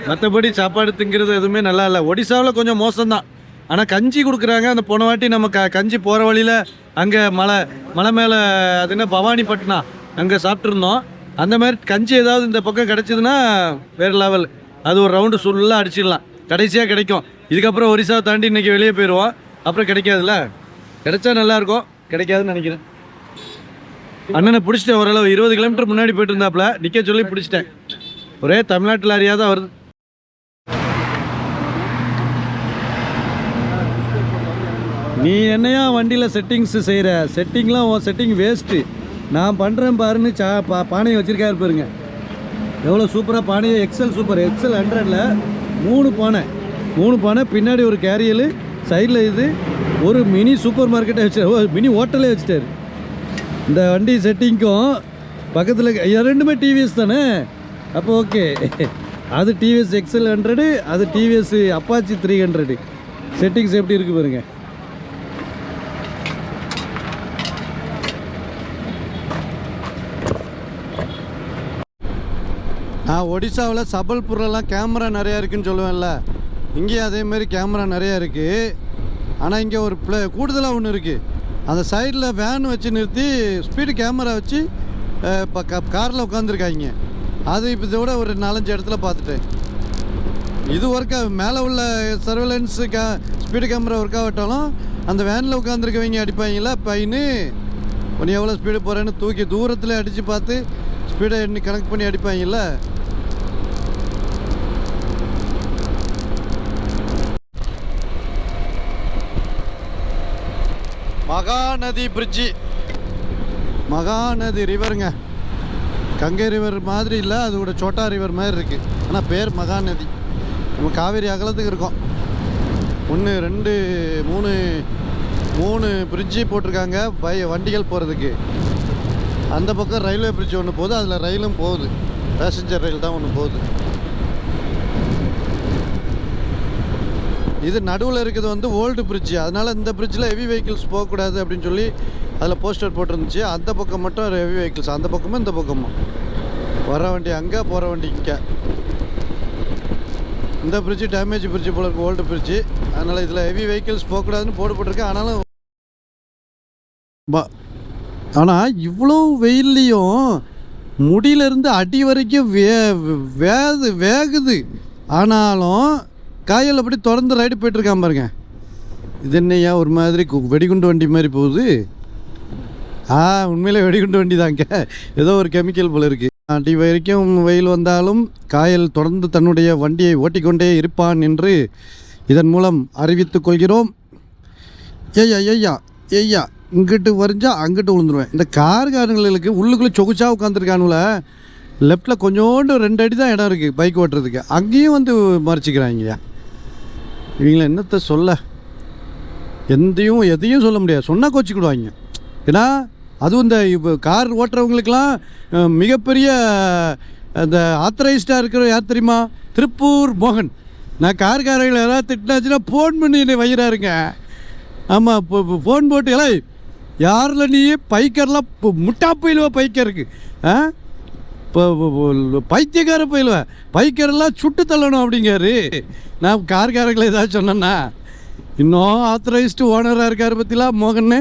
மற்றபடி சாப்பாடு திங்கிறது எதுவுமே நல்லா இல்லை. ஒடிசாவில் கொஞ்சம் மோசம்தான். ஆனால் கஞ்சி கொடுக்குறாங்க. அந்த போன வாட்டி நம்ம கஞ்சி போகிற வழியில் அங்கே மலை மேலே அது என்ன பவானிப்பட்டினா அங்கே சாப்பிட்ருந்தோம். அந்த மாதிரி கஞ்சி ஏதாவது இந்த பக்கம் கிடச்சிதுன்னா வேறு லெவல். அது ஒரு ரவுண்டு ஃபுல்லாக அடிச்சிடலாம். கடைசியாக கிடைக்கும். இதுக்கப்புறம் ஒரிசாவை தாண்டி இன்றைக்கி வெளியே போயிடுவோம். அப்புறம் கிடைக்காதுல்ல. கிடைச்சா நல்லாயிருக்கும், கிடைக்காதுன்னு நினைக்கிறேன். அண்ணனை பிடிச்சிட்டேன். ஓரளவு 20 கிலோமீட்டர் முன்னாடி போயிட்டு இருந்தாப்புல, நிற்க சொல்லி பிடிச்சிட்டேன். ஒரே தமிழ்நாட்டில் அறியா தான் வருது. நீ என்னையா வண்டியில் செட்டிங்ஸ் செய்கிற? செட்டிங்லாம் உன் செட்டிங் வேஸ்ட்டு. நான் பண்ணுறேன் பாருன்னு பானையை வச்சுருக்காரு பாருங்க. எவ்வளோ சூப்பராக பானையை. எக்ஸல் சூப்பர், எக்ஸல் 100ல் 3 பானை, பின்னாடி ஒரு கேரியல், சைடில் இது ஒரு மினி சூப்பர் மார்க்கெட்டை வச்சு மினி ஹோட்டலே வச்சுட்டாரு. இந்த வண்டி செட்டிங்க்கும் பக்கத்தில் ரெண்டுமே டிவிஎஸ் தானே. அப்போ ஓகே. அது டிவிஎஸ் எக்ஸல் 100, அது டிவிஎஸ் அப்பாச்சி 300. செட்டிங்ஸ் எப்படி இருக்குது பாருங்க. ஒடிசாவில் சபல்பூர்லாம் கேமரா நிறையா இருக்குதுன்னு சொல்லுவேன்ல, இங்கேயும் அதேமாரி கேமரா நிறையா இருக்குது. ஆனால் இங்கே ஒரு கூடுதலாக ஒன்று இருக்குது. அந்த சைடில் வேன் வச்சு நிறுத்தி ஸ்பீடு கேமரா வச்சு இப்போ காரில் உட்காந்துருக்காங்க. அது இப்போ இதோட ஒரு 4-5 இடத்துல பார்த்துட்டேன். இது ஒர்க்காக மேலே உள்ள சர்வேலன்ஸு ஸ்பீடு கேமரா ஒர்க் ஆகட்டாலும் அந்த வேனில் உட்காந்துருக்கவங்க அடிப்பாங்களா பையனு, நீ எவ்வளோ ஸ்பீடு போகிறேன்னு தூக்கி தூரத்தில் அடித்து பார்த்து ஸ்பீடை எண்ணி கனெக்ட் பண்ணி அடிப்பாங்கல்ல. மகாநதி பிரிட்ஜி, மகாநதி ரிவருங்க. கங்கை ரிவர் மாதிரி இல்லை, அதோட சோட்டா ரிவர் மாதிரி இருக்குது. ஆனால் பேர் மகாநதி. நம்ம காவேரி அகலத்துக்கு இருக்கோம். 1 2 3 பிரிட்ஜி போட்டிருக்காங்க வண்டிகள் போகிறதுக்கு. அந்த பக்கம் ரயில்வே பிரிட்ஜ் ஒன்று போகுது, அதில் ரயிலும் போகுது. பேசஞ்சர் ரயில் தான் ஒன்று போகுது. இது நடுவில் இருக்கிறது வந்து ஓல்டு பிரிட்ஜு. அதனால் இந்த பிரிட்ஜில் ஹெவி வெஹிக்கிள்ஸ் போகக்கூடாது அப்படின்னு சொல்லி அதில் போஸ்டர் போட்டிருந்துச்சு. அந்த பக்கம் மட்டும் ஹெவி வெஹிக்கிள்ஸ், அந்த பக்கமும் இந்த பக்கமும். வர வண்டி அங்கே, போகிற வண்டி இங்கே. இந்த பிரிட்ஜு டேமேஜ் பிரிட்ஜு போல இருக்குது, ஓல்டு பிரிட்ஜு. அதனால் இதில் ஹெவி வெஹிக்கிள்ஸ் போகக்கூடாதுன்னு போட்டிருக்கேன். ஆனாலும் ஆனால் இவ்வளோ வெயில்லையும் முடியிலேருந்து அடி வரைக்கும் வேகுது. ஆனாலும் காயல் அப்படி தொடர்ந்து ரைடு போய்ட்டுருக்கான் பாருங்க. இது என்னையா ஒரு மாதிரி வெடிகுண்டு வண்டி மாதிரி போகுது. உண்மையிலே வெடிகுண்டு வண்டி தாங்க, ஏதோ ஒரு கெமிக்கல் போல் இருக்குது. அடி வரைக்கும் வெயில் வந்தாலும் காயல் தொடர்ந்து தன்னுடைய வண்டியை ஓட்டிக்கொண்டே இருப்பான் என்று இதன் மூலம் அறிவித்துக் கொள்கிறோம். ஐயா இங்கிட்டு வரைஞ்சா அங்கிட்டு விழுந்துருவேன். இந்த காருங்களுக்கு உள்ளுக்குள்ளே சொகுச்சா உட்காந்துருக்கானுல, லெஃப்டில் கொஞ்சோண்டு 2 அடி தான் இடம் இருக்குது பைக் ஓட்டுறதுக்கு. அங்கேயும் வந்து மறைச்சிக்கிறாங்கய்யா. இவங்கள என்னத்தை சொல்ல, எதையும் சொல்ல முடியாது. சொன்னால் கோச்சிக்கிடுவாங்க. ஏன்னா அதுவும் இந்த இப்போ கார் ஓட்டுறவங்களுக்கெல்லாம் மிகப்பெரிய அந்த ஆத்தரைஸ்டாக இருக்கிற யார் தெரியுமா? திருப்பூர் மோகன். நான் கார்காரங்களை யாராவது திட்டினாச்சுன்னா ஃபோன் பண்ணி என்னை வயிறாருங்க. ஆமாம், இப்போ ஃபோன் போட்டு எல்லாம் யாரில் நீ பைக்கர்லாம் முட்டா போயிடுவா பைக்கருக்கு. இப்போ பைத்தியக்கார போயிடுவேன், பைக்கரெல்லாம் சுட்டு தள்ளணும் அப்படிங்காரு. நான் கார்காரங்களை ஏதாவது சொன்னேன்னா இன்னும் ஆத்தரைஸ்டு ஓனராக இருக்கார் பற்றிலாம் மோகன்னு.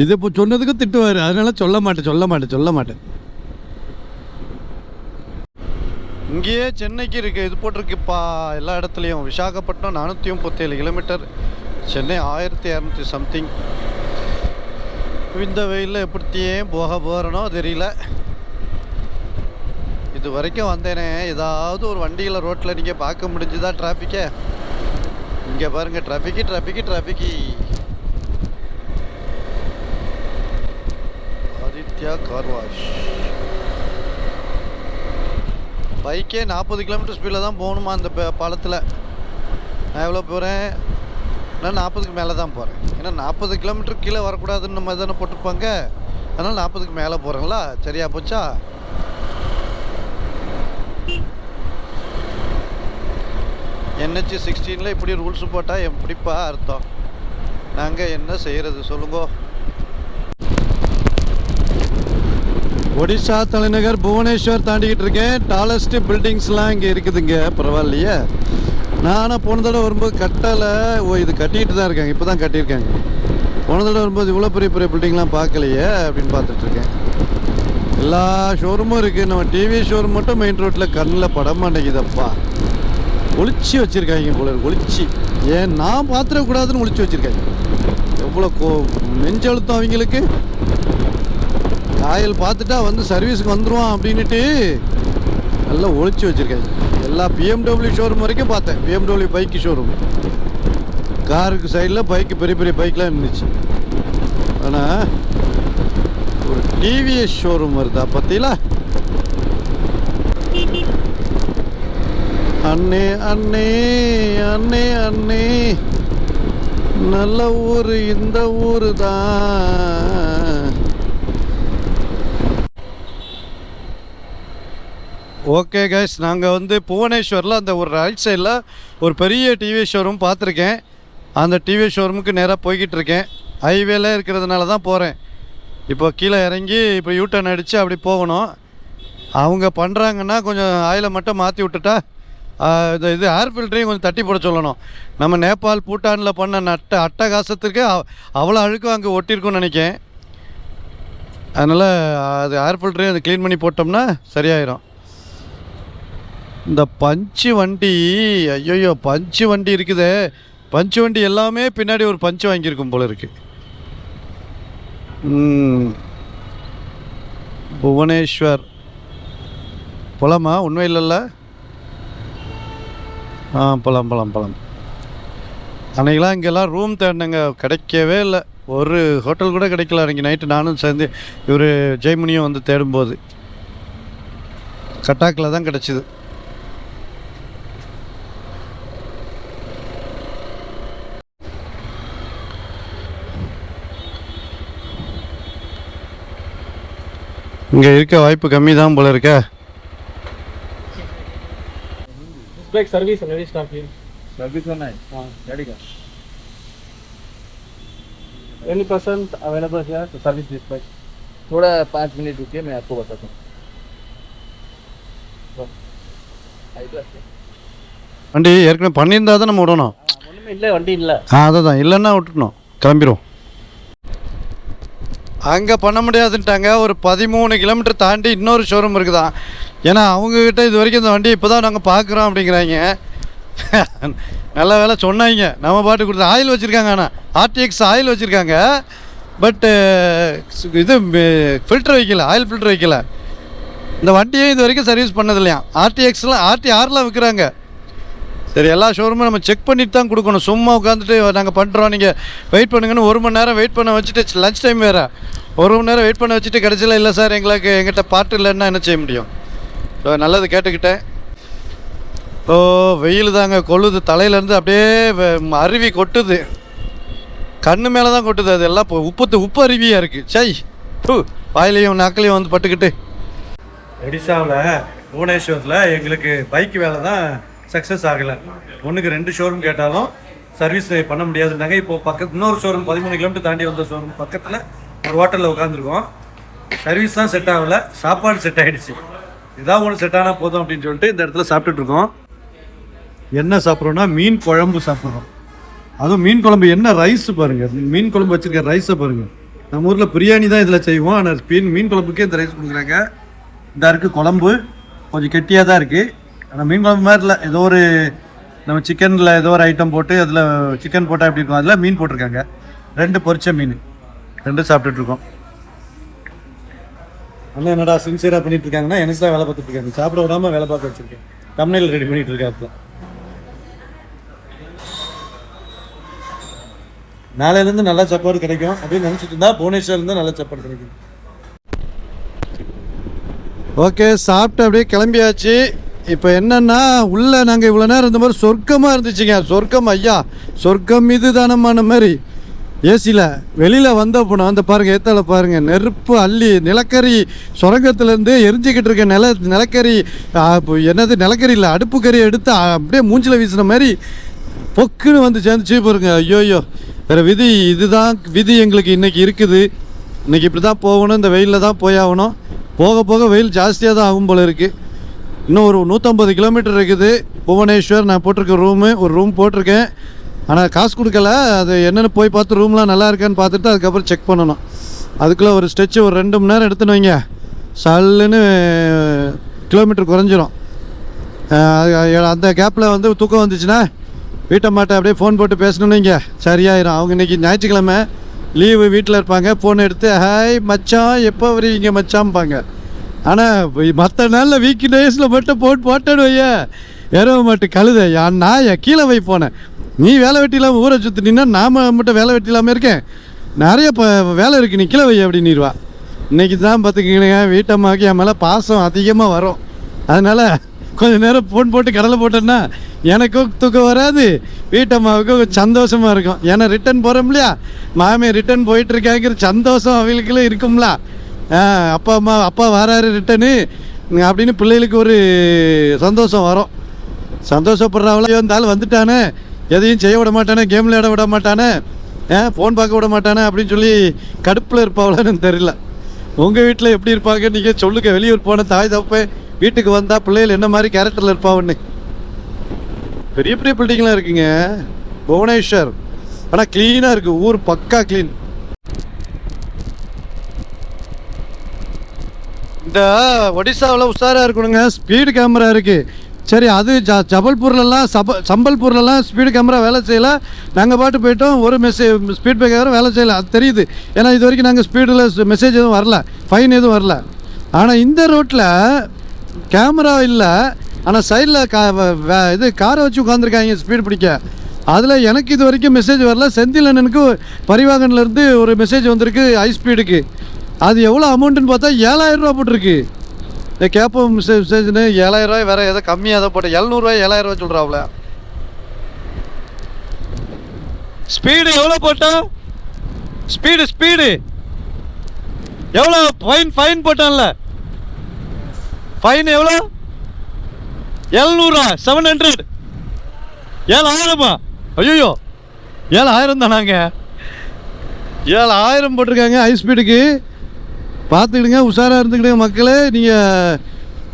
இது இப்போ சொன்னதுக்கும் திட்டுவார். அதனால் சொல்ல மாட்டேன். இங்கேயே சென்னைக்கு இருக்குது, இது போட்டிருக்குப்பா எல்லா இடத்துலையும். Visakhapatnam 437 kilometre, Chennai 1200 something. இந்த வெயிலில் எப்படியே போகிறனோ தெரியல. இது வரைக்கும் வந்தேனே, ஏதாவது ஒரு வண்டியில் ரோட்டில் நீங்கள் பார்க்க முடிஞ்சுதா டிராஃபிக்கை? இங்கே பாருங்கள், டிராஃபிக்கு. Aditya car wash. பைக்கே 40 கிலோமீட்டர் ஸ்பீடில் தான் போகணுமா அந்த பாலத்தில். நான் எவ்வளோ போகிறேன், நான் 40க்கு மேலே தான் போகிறேன். ஏன்னா 40 கிலோமீட்டர் கீழே வரக்கூடாதுன்னு நம்ம தானே போட்டிருப்பாங்க. அதனால் 40க்கு மேலே போகிறேங்களா, சரியா போச்சா? NH 16 இப்படி ரூல்ஸ் போட்டால் எப்படிப்பா அர்த்தம்? நாங்கள் என்ன செய்கிறது சொல்லுங்கோ? ஒடிசா தலைநகர் புவனேஸ்வர் தாண்டிக்கிட்டு இருக்கேன். டாலஸ்ட் பில்டிங்ஸ்லாம் இங்கே இருக்குதுங்க, பரவாயில்லையே. நானும் போன தடவை வரும்போது கட்டலை. இது கட்டிகிட்டு தான் இருக்காங்க, இப்போ தான் கட்டியிருக்காங்க. போன தடவை வரும்போது இவ்வளோ பெரிய பெரிய பில்டிங்லாம் பார்க்கலையே அப்படின்னு பார்த்துட்ருக்கேன். எல்லா ஷோரூமும் இருக்குது. நம்ம டிவி ஷோரூம் மட்டும் மெயின் ரோட்டில் கண்ணில் பட மாட்டேங்குதப்பா. ஒளிச்சு வச்சுருக்காங்க போல, ஒளிச்சு. ஏன் நான் பார்த்துடக்கூடாதுன்னு ஒளிச்சு வச்சுருக்காங்க. எவ்வளோ நெஞ்சழுத்தம் அவங்களுக்கு. காயல் பார்த்துட்டா வந்து சர்வீஸுக்கு வந்துடுவான் அப்படின்ட்டு நல்லா ஒளிச்சு வச்சுருக்காங்க. எல்லா BMW ஷோரூம் வரைக்கும் பார்த்தேன். BMW பைக்கு ஷோரூம், காருக்கு சைடில் பைக்கு, பெரிய பெரிய பைக்கெலாம் இருந்துச்சு. ஆனால் ஒரு TVS ஷோரூம் வருதா பார்த்தீங்களா? அண்ணே அண்ணே அண்ணே அண்ணே, நல்ல ஊர் இந்த ஊரு தான். ஓகே கைஸ், நாங்கள் வந்து புவனேஸ்வரில் அந்த ஒரு ரைட் சைடில் ஒரு பெரிய டிவிஎஸ் ஷோரூம் பார்த்துருக்கேன். அந்த டிவிஎஸ் ஷோரூமுக்கு நேராக போய்கிட்டு இருக்கேன். ஹைவேல இருக்கிறதுனால தான் போகிறேன். இப்போ கீழே இறங்கி இப்போ யூட்டர்ன் அடித்து அப்படி போகணும். அவங்க பண்ணுறாங்கன்னா கொஞ்சம் ஆயிலை மட்டும் மாற்றி விட்டுட்டா இது ஏர் ஃபில்டரையும் கொஞ்சம் தட்டி போட சொல்லணும். நம்ம நேபாள் பூட்டானில் பண்ண அட்டகாசத்துக்கு அவ்வளோ அழுக்கும் அங்கே ஒட்டியிருக்குன்னு நினைக்கேன். அதனால் அது ஏர் ஃபில்டரையும் அது க்ளீன் பண்ணி போட்டோம்னா சரியாயிடும். இந்த பஞ்சு வண்டி, ஐயோ பஞ்சு வண்டி இருக்குதே, பஞ்சு வண்டி எல்லாமே பின்னாடி ஒரு பஞ்சு வாங்கியிருக்கும் போல இருக்கு. புவனேஸ்வர் போலாமா? உண்மை இல்லைல்ல? போகலாம் போகலாம் போகலாம். அன்றைக்கெலாம் இங்கெல்லாம் ரூம் தேடினங்க, கிடைக்கவே இல்லை. ஒரு ஹோட்டல் கூட கிடைக்கல. அன்றைக்கி நைட்டு நானும் சேர்ந்து இவர் ஜெய்முனியும் வந்து தேடும்போது கட்டாக்கில் தான் கிடச்சிது. இங்கே இருக்க வாய்ப்பு கம்மி தான் போல இருக்க. सर्विस सर्विस करना है। हाँ गाड़ी का एनी पर्सन अवेलेबल है तो सर्विस डिस्पैच। थोड़ा 5 मिनट रुकिए, मैं आपको बताता हूँ। வண்டி ஏற்கனவே பண்ணியிருந்தா தான் நம்ம விடணும். ஒன்றுமே இல்லை, வண்டி இல்லை. அதை தான் இல்லைன்னா விட்டுட்டணும், கிளம்பிடும். அங்கே பண்ண முடியாதுன்ட்டாங்க. ஒரு 13 கிலோமீட்டர் தாண்டி இன்னொரு ஷோரூம் இருக்குதான். ஏன்னா அவங்கக்கிட்ட இது வரைக்கும் இந்த வண்டி இப்போ தான் நாங்கள் பார்க்குறோம் அப்படிங்கிறாங்க. நல்ல வேலை சொன்னாங்க. நம்ம பாட்டு கொடுத்து ஆயில் வச்சுருக்காங்க. ஆனால் RTX ஆயில் வச்சுருக்காங்க. பட்டு இது ஃபில்டர் வைக்கல, ஆயில் ஃபில்டர் வைக்கல. இந்த வண்டியே இது வரைக்கும் சர்வீஸ் பண்ணது இல்லையா. RTXலாம் RTRலாம் விற்கிறாங்க. சரி, எல்லா ஷோரூமும் நம்ம செக் பண்ணிட்டு தான் கொடுக்கணும். சும்மா உட்காந்துட்டு நாங்கள் பண்ணுறோம், நீங்கள் வெயிட் பண்ணுங்கன்னு 1 மணி நேரம் வெயிட் பண்ண வச்சுட்டு, லஞ்ச் டைம் வேறு 1 மணி நேரம் வெயிட் பண்ண வச்சுட்டு கடைசியில் இல்லை சார் எங்கிட்ட பாட்டு இல்லைன்னா என்ன செய்ய முடியும்? ஸோ நல்லது கேட்டுக்கிட்டேன். ஓ வெயில் தாங்க கொள்ளுது. தலையிலேருந்து அப்படியே அருவி கொட்டுது, கண்ணு மேலே தான் கொட்டுது. அது எல்லாம் இப்போ உப்பு அருவியாக இருக்குது. சை வாயிலையும் நாக்கிலையும் வந்து பட்டுக்கிட்டு. ஒடிசாவில் புவனேஸ்வரில் எங்களுக்கு பைக் வேலை தான் சக்ஸஸ் ஆகலை. 1க்கு 2 ஷோரூம் கேட்டாலும் சர்வீஸ் பண்ண முடியாதுன்னாங்க. இப்போது பக்கத்து இன்னொரு ஷோரூம் 13 கிலோமீட்டர் தாண்டி வந்த ஷோரூம் பக்கத்தில் ஒரு ஹோட்டலில் உட்காந்துருக்கோம். சர்வீஸ் தான் செட் ஆகலை, சாப்பாடு செட் ஆகிடுச்சு. இதான் ஒன்று செட் ஆனால் போதும் அப்படின்னு சொல்லிட்டு இந்த இடத்துல சாப்பிட்டுட்ருக்கோம். என்ன சாப்பிட்றோன்னா மீன் குழம்பு சாப்பிட்றோம். அதுவும் மீன் குழம்பு என்ன ரைஸ் பாருங்கள், மீன் குழம்பு வச்சுருக்க ரைஸை பாருங்கள். நம்ம ஊரில் பிரியாணி தான் இதில் செய்வோம், ஆனால் மீன் குழம்புக்கே இந்த ரைஸ் கொடுக்குறாங்க. இந்த இருக்குது குழம்பு, கொஞ்சம் கெட்டியாக தான் இருக்குது. ஆனால் மீன் குழம்பு மாதிரி இல்லை, ஏதோ ஒரு நம்ம சிக்கனில் ஏதோ ஒரு ஐட்டம் போட்டு அதில் சிக்கன் போட்டால் எப்படி இருக்கும், அதில் மீன் போட்டிருக்காங்க. 2 பொரிச்ச மீன், 2 சாப்பிட்டுட்ருக்கோம். ஆனால் என்னடா சின்சியராக பண்ணிட்டு இருக்காங்கன்னா எனக்கு தான் வேலை பார்த்துட்டு இருக்காங்க. சாப்பிட விடாமல் வேலை பார்க்க வச்சுருக்கேன். தம்ப்நெயில் ரெடி பண்ணிட்டு இருக்காங்க. நாளையிலேருந்து நல்லா சாப்பாடு கிடைக்கும் அப்படின்னு நினச்சிட்டு இருந்தால் புவனேஸ்வர்லேருந்து நல்ல சாப்பாடு கிடைக்கும். ஓகே, சாப்பிட்டு அப்படியே கிளம்பியாச்சு. இப்போ என்னென்னா உள்ளே நாங்கள் இவ்வளோ நேரம் இருந்த மாதிரி சொர்க்கமாக இருந்துச்சுங்க. சொர்க்கம் ஐயா, சொர்க்கம் இது தானமான மாதிரி ஏசியில் வெளியில் வந்த போனோம். அந்த பாருங்கள், ஏத்தால பாருங்கள், நெருப்பு அள்ளி நிலக்கரி சுரங்கத்துலேருந்து எரிஞ்சிக்கிட்டு இருக்க நிலக்கரி என்னது நிலக்கரி இல்லை, அடுப்பு கறி எடுத்து அப்படியே மூஞ்சில் வீசின மாதிரி பொக்குன்னு வந்து சேர்ந்துச்சு பாருங்க. ஐயோ, வேறு விதி இதுதான் விதி எங்களுக்கு இன்றைக்கி இருக்குது. இன்றைக்கி இப்படி தான் போகணும், இந்த வெயிலில் தான் போயாகணும். போக போக வெயில் ஜாஸ்தியாக தான் ஆகும் போல் இருக்குது. இன்னும் ஒரு 150 கிலோமீட்டர் இருக்குது புவனேஸ்வர். நான் போட்டிருக்க ஒரு ரூம் போட்டிருக்கேன். ஆனால் காசு கொடுக்கல. அது என்னென்னு போய் பார்த்து ரூம்லாம் நல்லா இருக்கான்னு பார்த்துட்டு அதுக்கப்புறம் செக் பண்ணணும். அதுக்குள்ளே ஒரு ஸ்ட்ரெச்சு ஒரு 2 மணி நேரம் எடுத்துன்னு வைங்க, சல்லுன்னு கிலோமீட்டர் குறைஞ்சிரும். அந்த கேப்பில் வந்து தூக்கம் வந்துச்சுன்னா வீட்டம்மாட்ட அப்படியே ஃபோன் போட்டு பேசணுன்னு வைங்க, சரியாயிரும். அவங்க இன்றைக்கி ஞாயிற்றுக்கிழமை லீவு, வீட்டில் இருப்பாங்க. ஃபோன் எடுத்து ஹாய் மச்சான் எப்போ வருவீங்க மச்சான்பாங்க. ஆனால் மற்ற நாளில் வீக் டேஸில் மட்டும் போட்டேன்னு வைய ஏறவ மாட்டு கழுத நான் கீழே வை போனேன். நீ வேலை வெட்டி இல்லாமல் ஊரை சுற்றினா நாம் மட்டும் வேலை வெட்டி இல்லாமல் இருக்கேன், நிறைய வேலை இருக்குது, நீ கீழே வை அப்படின்னுருவா. இன்றைக்கி தான் பார்த்துக்கிங்க வீட்டம்மாவுக்கு என் மேலே பாசம் அதிகமாக வரும். அதனால் கொஞ்சம் நேரம் ஃபோன் போட்டு கடலை போட்டேன்னா எனக்கும் தூக்கம் வராது, வீட்டம்மாவுக்கும் சந்தோஷமாக இருக்கும். ஏன்னா ரிட்டன் போகிறோம் இல்லையா, மாமே ரிட்டன் போயிட்டுருக்காங்கிற சந்தோஷம் அவங்களுக்குள்ள இருக்கும்ல. அப்பா வராரு ரிட்டனு அப்படின்னு பிள்ளைகளுக்கு ஒரு சந்தோஷம் வரும். சந்தோஷப்படுறவளே இருந்தாலும் வந்துட்டானே, எதையும் செய்ய விட மாட்டானே, கேம் விளையாட விட மாட்டானே, ஃபோன் பார்க்க விட மாட்டானே அப்படின்னு சொல்லி கடுப்பில் இருப்பாவளான்னு தெரியல. உங்கள் வீட்டில் எப்படி இருப்பாங்க நீங்கள் சொல்லுங்க. வெளியூர் போன தாய் தப்பே வீட்டுக்கு வந்தால் பிள்ளைகள் என்ன மாதிரி கேரக்டரில் இருப்பாவுன்னு. பெரிய பெரிய பில்டிங்லாம் இருக்குங்க புவனேஸ்வர். ஆனால் க்ளீனாக இருக்குது, ஊர் பக்கா க்ளீன். இந்த ஒடிசாவில் உஷாராக இருக்கணுங்க, ஸ்பீடு கேமரா இருக்குது. சரி, அது ஜபல்பூர்லலாம் சம்பல்பூர்லலாம் ஸ்பீடு கேமரா வேலை செய்யலை. நாங்கள் பாட்டு போயிட்டோம், ஒரு ஸ்பீட் பிரேக்கர் வேலை செய்யலை. அது தெரியுது, ஏன்னா இது வரைக்கும் நாங்கள் ஸ்பீடில் மெசேஜ் எதுவும் வரல, ஃபைன் எதுவும் வரல. ஆனால் இந்த ரோட்டில் கேமரா இல்லை, ஆனால் சைடில் இது காரை வச்சு உட்காந்துருக்காங்க ஸ்பீடு பிடிக்க. அதில் எனக்கு இது வரைக்கும் மெசேஜ் வரல. செந்தில் அண்ணனுக்கு பரிவாகன்லேருந்து ஒரு மெசேஜ் வந்திருக்கு ஹை ஸ்பீடுக்கு. அது எவ்வளோ அமௌண்ட்டுன்னு பார்த்தா 7000 ரூபா போட்டிருக்கு. கேட்போம் மெசேஜ்னு 7000 ரூபாய், வேறு எதோ கம்மியாக தான் போட்டேன். 700 ரூபாய் 7000 ரூபா சொல்கிறாவுல. ஸ்பீடு எவ்வளோ போட்டோம், ஸ்பீடு எவ்வளோ, ஃபைன் போட்டான்ல, ஃபைன் எவ்வளோ, 700 700 7000. ஐயோ 7000 தானாங்க, 7000 போட்டிருக்காங்க ஹை ஸ்பீடுக்கு. பார்த்துக்கிடுங்க, உஷாராக இருந்துக்கிடுங்க மக்களே. நீங்கள்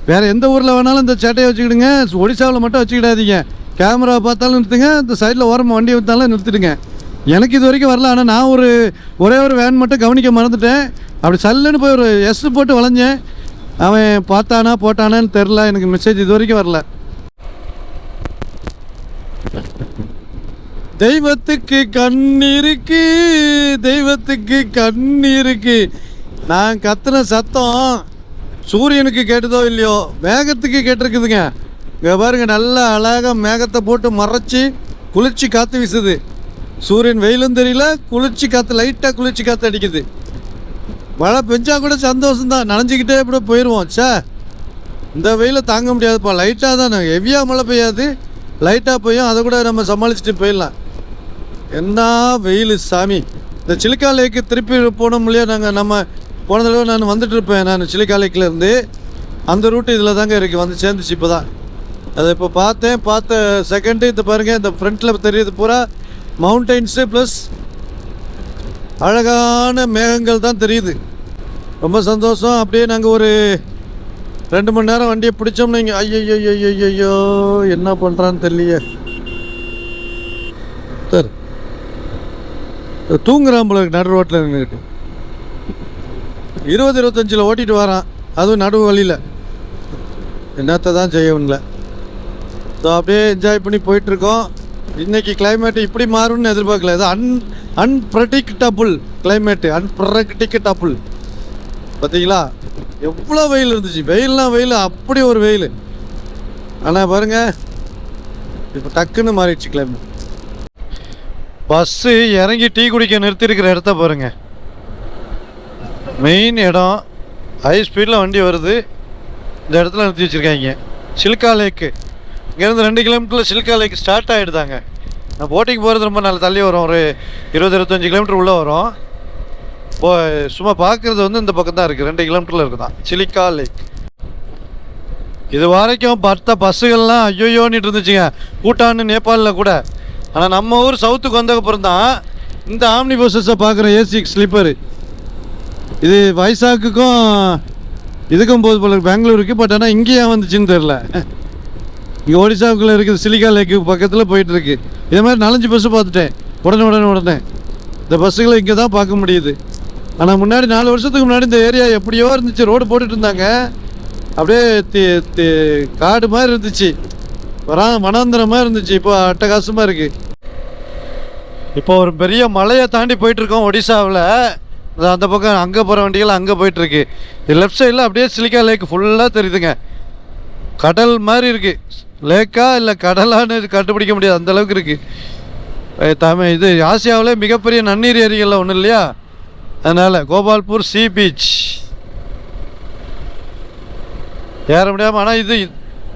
வேறு எந்த ஊரில் வேணாலும் இந்த சேட்டையை வச்சுக்கிடுங்க, ஒடிசாவில் மட்டும் வச்சுக்கிடாதீங்க. கேமரா பார்த்தாலும் நிறுத்துங்க, இந்த சைடில் ஓரமாக வண்டி வந்தாலும் நிறுத்திடுங்க. எனக்கு இது வரைக்கும் வரல. ஆனால் நான் ஒரே ஒரு வேன் மட்டும் கவனிக்க மறந்துட்டேன். அப்படி சல்லுன்னு போய் ஒரு எஸ் போட்டு வளைஞ்சேன். அவன் பார்த்தானா போட்டானான்னு தெரில, எனக்கு மெசேஜ் இது வரைக்கும் வரல. தெய்வத்துக்கு கண்ணீருக்கு, தெய்வத்துக்கு கண்ணீருக்கு. நான் கத்துன சத்தம் சூரியனுக்கு கேட்டதோ இல்லையோ, மேகத்துக்கு கேட்டிருக்குதுங்க. இங்கே பாருங்க, நல்லா அழகாக மேகத்தை போட்டு மறைச்சி குளிர்ச்சி காற்று வீசுது. சூரியன் வெயிலும் தெரியல, குளிர்ச்சி காற்று, லைட்டாக குளிர்ச்சி காற்று அடிக்குது. மழை பெஞ்சா கூட சந்தோஷம்தான், நனைஞ்சிக்கிட்டே இப்படி போயிடுவோம். இந்த வெயிலை தாங்க முடியாதுப்பா. லைட்டாக தான், ஹெவியாக மழை பெய்யாது, லைட்டாக பெய்யும், அதை கூட நம்ம சமாளிச்சுட்டு போயிடலாம். என்ன வெயில் சாமி. இந்த சிலிக்கா லேக்கு திருப்பி போனோம் இல்லையா, நம்ம போன தடவை நான் வந்துட்டு இருப்பேன். நான் சிலிக்கா லேக்கிலேருந்து அந்த ரூட்டு இதில் தாங்க இருக்குது, வந்து சேர்ந்துச்சு இப்போ தான். அதை இப்போ பார்த்த செகண்டு இது பாருங்கள், இந்த ஃப்ரண்ட்டில் தெரியுது பூரா மவுண்டெயின்ஸு ப்ளஸ் அழகான மேகங்கள் தான் தெரியுது. ரொம்ப சந்தோஷம். அப்படியே நாங்கள் ஒரு 2 மணி நேரம் வண்டியை பிடிச்சோம்னு இங்கே ஐயோ என்ன பண்ணுறான்னு தெரியலையே. சார் தூங்குறான் போல நடு ரோட்டில் நின்றுக்கிட்டு 20-25 ஓட்டிகிட்டு வரான், அதுவும் நடுவு வழியில். என்னத்தை தான் செய்யணுங்கள. ஸோ அப்படியே என்ஜாய் பண்ணி போயிட்டுருக்கோம். இன்றைக்கி கிளைமேட்டு இப்படி மாறும்னு எதிர்பார்க்கல. இது அன்பிரடிக்டபுள் கிளைமேட்டு, அன்பிரடிக்டபுள். பார்த்தீங்களா எவ்வளோ வெயில் இருந்துச்சு, வெயில் அப்படி ஒரு வெயில். ஆனால் பாருங்கள் இப்போ டக்குன்னு மாறிடுச்சு கிளைமேட். பஸ்ஸு இறங்கி டீ குடிக்க நிறுத்திருக்கிற இடத்த பாருங்கள், மெயின் இடம். ஹை ஸ்பீடில் வண்டி வருது, இந்த இடத்துல நிறுத்தி வச்சுருக்காங்க. சில்கா லேக்கு இங்கேருந்து 2 கிலோமீட்டரில் சில்கா லேக் ஸ்டார்ட் ஆகிடுதாங்க. நான் போட்டிங் போகிறது ரொம்ப நல்ல தள்ளி வரும், ஒரு 20-25 கிலோமீட்டர் உள்ளே வரும். சும்மா பார்க்குறது வந்து இந்த பக்கம் தான் இருக்குது, 2 கிலோமீட்டரில் இருக்குதான் சிலிக்கா லேக். இது வரைக்கும் பஸ்ஸுகள்லாம் ஐயோயோன்னுட்டு இருந்துச்சுங்க, பூட்டான் நேபாளில் கூட. ஆனால் நம்ம ஊர் சவுத்துக்கு வந்ததுக்கப்புறம் தான் இந்த ஆம்னி பஸ்ஸஸை பார்க்குற ஏசி ஸ்லீப்பரு. இது வைசாக்குக்கும் இதுக்கும் போது போல பெங்களூருக்கு. பட் ஆனால் இங்கேயே வந்துச்சுன்னு தெரில. இங்கே ஒடிசாவுக்குள்ளே இருக்குது, சிலிக்கா லேக்கு பக்கத்தில் போயிட்டுருக்கு. இதே மாதிரி 4-5 பஸ்ஸு பார்த்துட்டேன் உடனே. இந்த பஸ்ஸுகளை இங்கே தான் பார்க்க முடியுது. ஆனால் முன்னாடி 4 வருஷத்துக்கு முன்னாடி இந்த ஏரியா எப்படியோ இருந்துச்சு, ரோடு போட்டுட்டு இருந்தாங்க. அப்படியே காடு மாதிரி இருந்துச்சு, வனாந்திரம் மாதிரி இருந்துச்சு. இப்போ அட்டகாசமாக இருக்குது. இப்போ ஒரு பெரிய மலையை தாண்டி போயிட்டுருக்கோம் ஒடிசாவில். அந்த பக்கம் அங்கே போகிற வண்டிகள் அங்கே போயிட்டுருக்கு. இது லெஃப்ட் சைடில் அப்படியே சிலிக்கா லேக் ஃபுல்லாக தெரியுதுங்க. கடல் மாதிரி இருக்குது. லேக்கா இல்லை கடலான்னு கண்டுபிடிக்க முடியாது, அந்தளவுக்கு இருக்குது. இது ஆசியாவிலே மிகப்பெரிய நன்னீர் ஏரிகளில் ஒன்றும் இல்லையா, அதனால் கோபால்பூர் சி பீச் ஏற முடியாமல். ஆனால் இது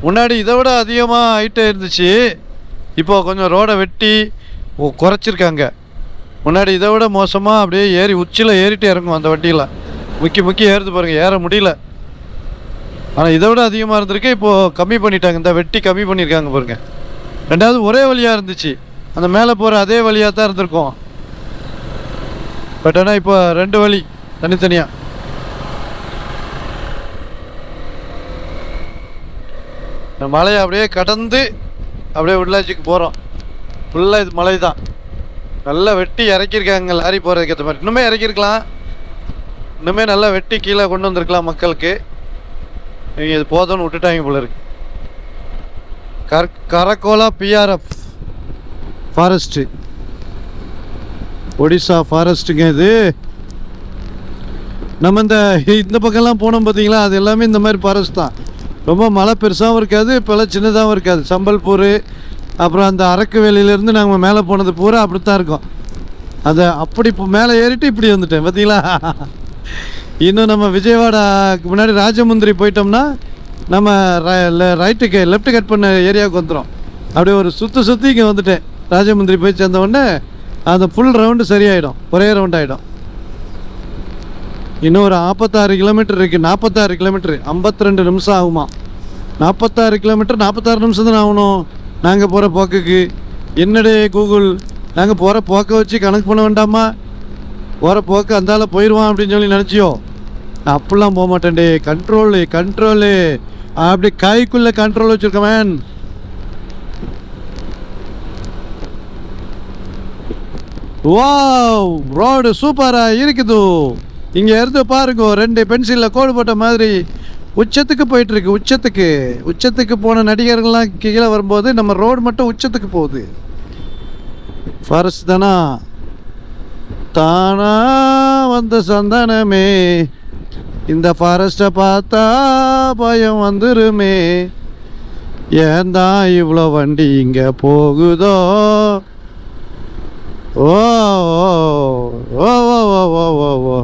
முன்னாடி இதை விட அதிகமாக ஹைட்டே இருந்துச்சு. இப்போது கொஞ்சம் ரோடை வெட்டி குறைச்சிருக்காங்க. முன்னாடி இதை விட மோசமாக அப்படியே உச்சியில் ஏறிட்டு இறங்கும் அந்த வண்டியில். முக்கி ஏறுது பாருங்கள், ஏற முடியல. ஆனால் இதை விட அதிகமாக இருந்திருக்கு, இப்போது கம்மி பண்ணிட்டாங்க. இந்த வெட்டி கம்மி பண்ணியிருக்காங்க பாருங்கள். 2வது ஒரே வழியாக இருந்துச்சு, அந்த மேலே போகிற அதே வழியாக தான் இருந்திருக்கும். பட் ஆனால் இப்போ 2 வழி தனித்தனியாக. இந்த மலையை அப்படியே கடந்து அப்படியே உள்ளாட்சிக்கு போகிறோம். ஃபுல்லாக இது மலை தான். நல்லா வெட்டி இறக்கியிருக்காங்க லாரி போகிறதுக்கு ஏற்ற மாதிரி. இன்னுமே இறக்கியிருக்கலாம், இன்னுமே நல்லா வெட்டி கீழே கொண்டு வந்திருக்கலாம் மக்களுக்கு. நீங்கள் இது போதும்னு விட்டுட்டாங்க போல இருக்கு. கரக்கோலா பிஆர்எஃப் ஃபாரஸ்ட்டு, ஒடிசா ஃபாரஸ்ட்டுங்க இது. நம்ம இந்த பக்கம்லாம் போனோம் பார்த்தீங்களா, அது எல்லாமே இந்த மாதிரி ஃபாரஸ்ட் தான். ரொம்ப மழை பெருசாகவும் இருக்காது, இப்போல்லாம் சின்னதாகவும் இருக்காது. சம்பல்பூர் அப்புறம் அந்த அரக்கு வேலியிலேருந்து நாங்கள் மேலே போனது பூரா அப்படி தான் இருக்கும். அதை அப்படி இப்போ மேலே ஏறிட்டு இப்படி வந்துட்டேன் பார்த்தீங்களா. இன்னும் நம்ம விஜயவாடாக்கு முன்னாடி ராஜமுந்திரி போயிட்டோம்னா நம்ம ரைட்டுக்கு லெஃப்ட் கட் பண்ண ஏரியாவுக்கு வந்துடும். அப்படியே ஒரு சுற்றி இங்கே வந்துட்டேன். ராஜமுந்திரி போய் சேர்ந்த உடனே அந்த ஃபுல் ரவுண்டு சரியாயிடும், ஒரே ரவுண்ட் ஆகிடும். இன்னும் ஒரு 46 கிலோமீட்டர் இருக்குது. 46 கிலோமீட்டரு 52 நிமிஷம் ஆகுமா. 46 கிலோமீட்டர் 46 நிமிஷம் தானே ஆகணும் நாங்கள் போகிற போக்குக்கு. என்னடே கூகுள், நாங்கள் போகிற போக்கை வச்சு கணக்கு பண்ண வேண்டாமா? போகிற போக்கு அந்தால போயிடுவான் அப்படின்னு சொல்லி நினச்சியோ? நான் அப்படிலாம் போக மாட்டேன்டே. கண்ட்ரோலு அப்படி கைக்குள்ளே கண்ட்ரோல் வச்சுருக்கேன். வாவ், ரோடு சூப்பராக இருக்குது. இங்கே இருந்து பாருங்க, 2 பென்சிலில் கோடு போட்ட மாதிரி உச்சத்துக்கு போயிட்டுருக்கு. உச்சத்துக்கு போன நடிகர்கள்லாம் கீழே வரும்போது நம்ம ரோடு மட்டும் உச்சத்துக்கு போகுது. ஃபாரஸ்ட் தானா வந்த சந்தானமே, இந்த ஃபாரஸ்ட்டை பார்த்தா பயம் வந்துருமே. ஏன் தான் இவ்வளோ வண்டி இங்கே போகுதோ? ஓ ஓ ஓ ஓ ஓ ஓ ஓ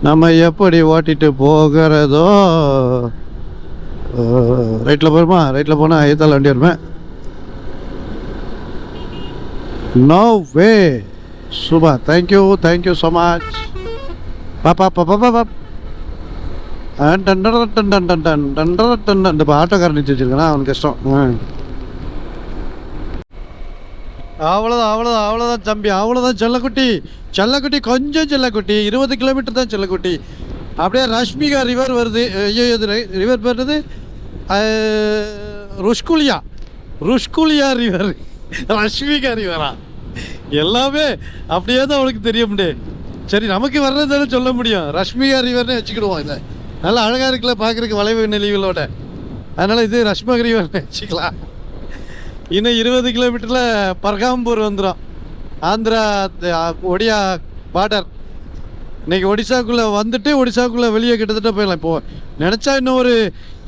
நம்ம எப்படி ஓட்டிட்டு போகிறதோ. ரைட்டில் போருமா? ரைட்டில் போனால் ஐத்தால் வண்டி வருமே. No way. Subha, thank you so much. பாப்பா இந்த ஆட்டோக்காரன் நிச்சு வச்சிருக்கேன்னா அவனுக்கு கஷ்டம். அவ்வளோதான் தம்பி, அவ்வளோதான் செல்லக்குட்டி, கொஞ்சம் செல்லக்குட்டி. 20 கிலோமீட்டர் தான் செல்லக்குட்டி. அப்படியே ரஷ்மிகா ரிவர் வருது. ஐயோ, இது ரிவர் வருது ருஷ்குலியா ரிவர், ரஷ்மிகா ரிவரா? எல்லாமே அப்படியே தான் அவளுக்கு தெரிய முடியும். சரி, நமக்கு வர்றதானே சொல்ல முடியும். ரஷ்மிகா ரிவர்னே வச்சுக்கிடுவோம். இதை நல்லா அழகாக இருக்குல்ல பார்க்குறதுக்கு, வளைவு நெளிவுகளோட. அதனால் இது ரஷ்மிகா ரிவர்னு வச்சுக்கலாம். இன்னும் 20 கிலோமீட்டரில் பர்காம்பூர் வந்துடும், ஆந்திரா ஒடியா பார்டர். இன்றைக்கி ஒடிசாக்குள்ளே வந்துட்டு ஒடிசாக்குள்ளே வெளியே கிட்டத்தட்ட போயிடலாம். இப்போது நினச்சா இன்னும் ஒரு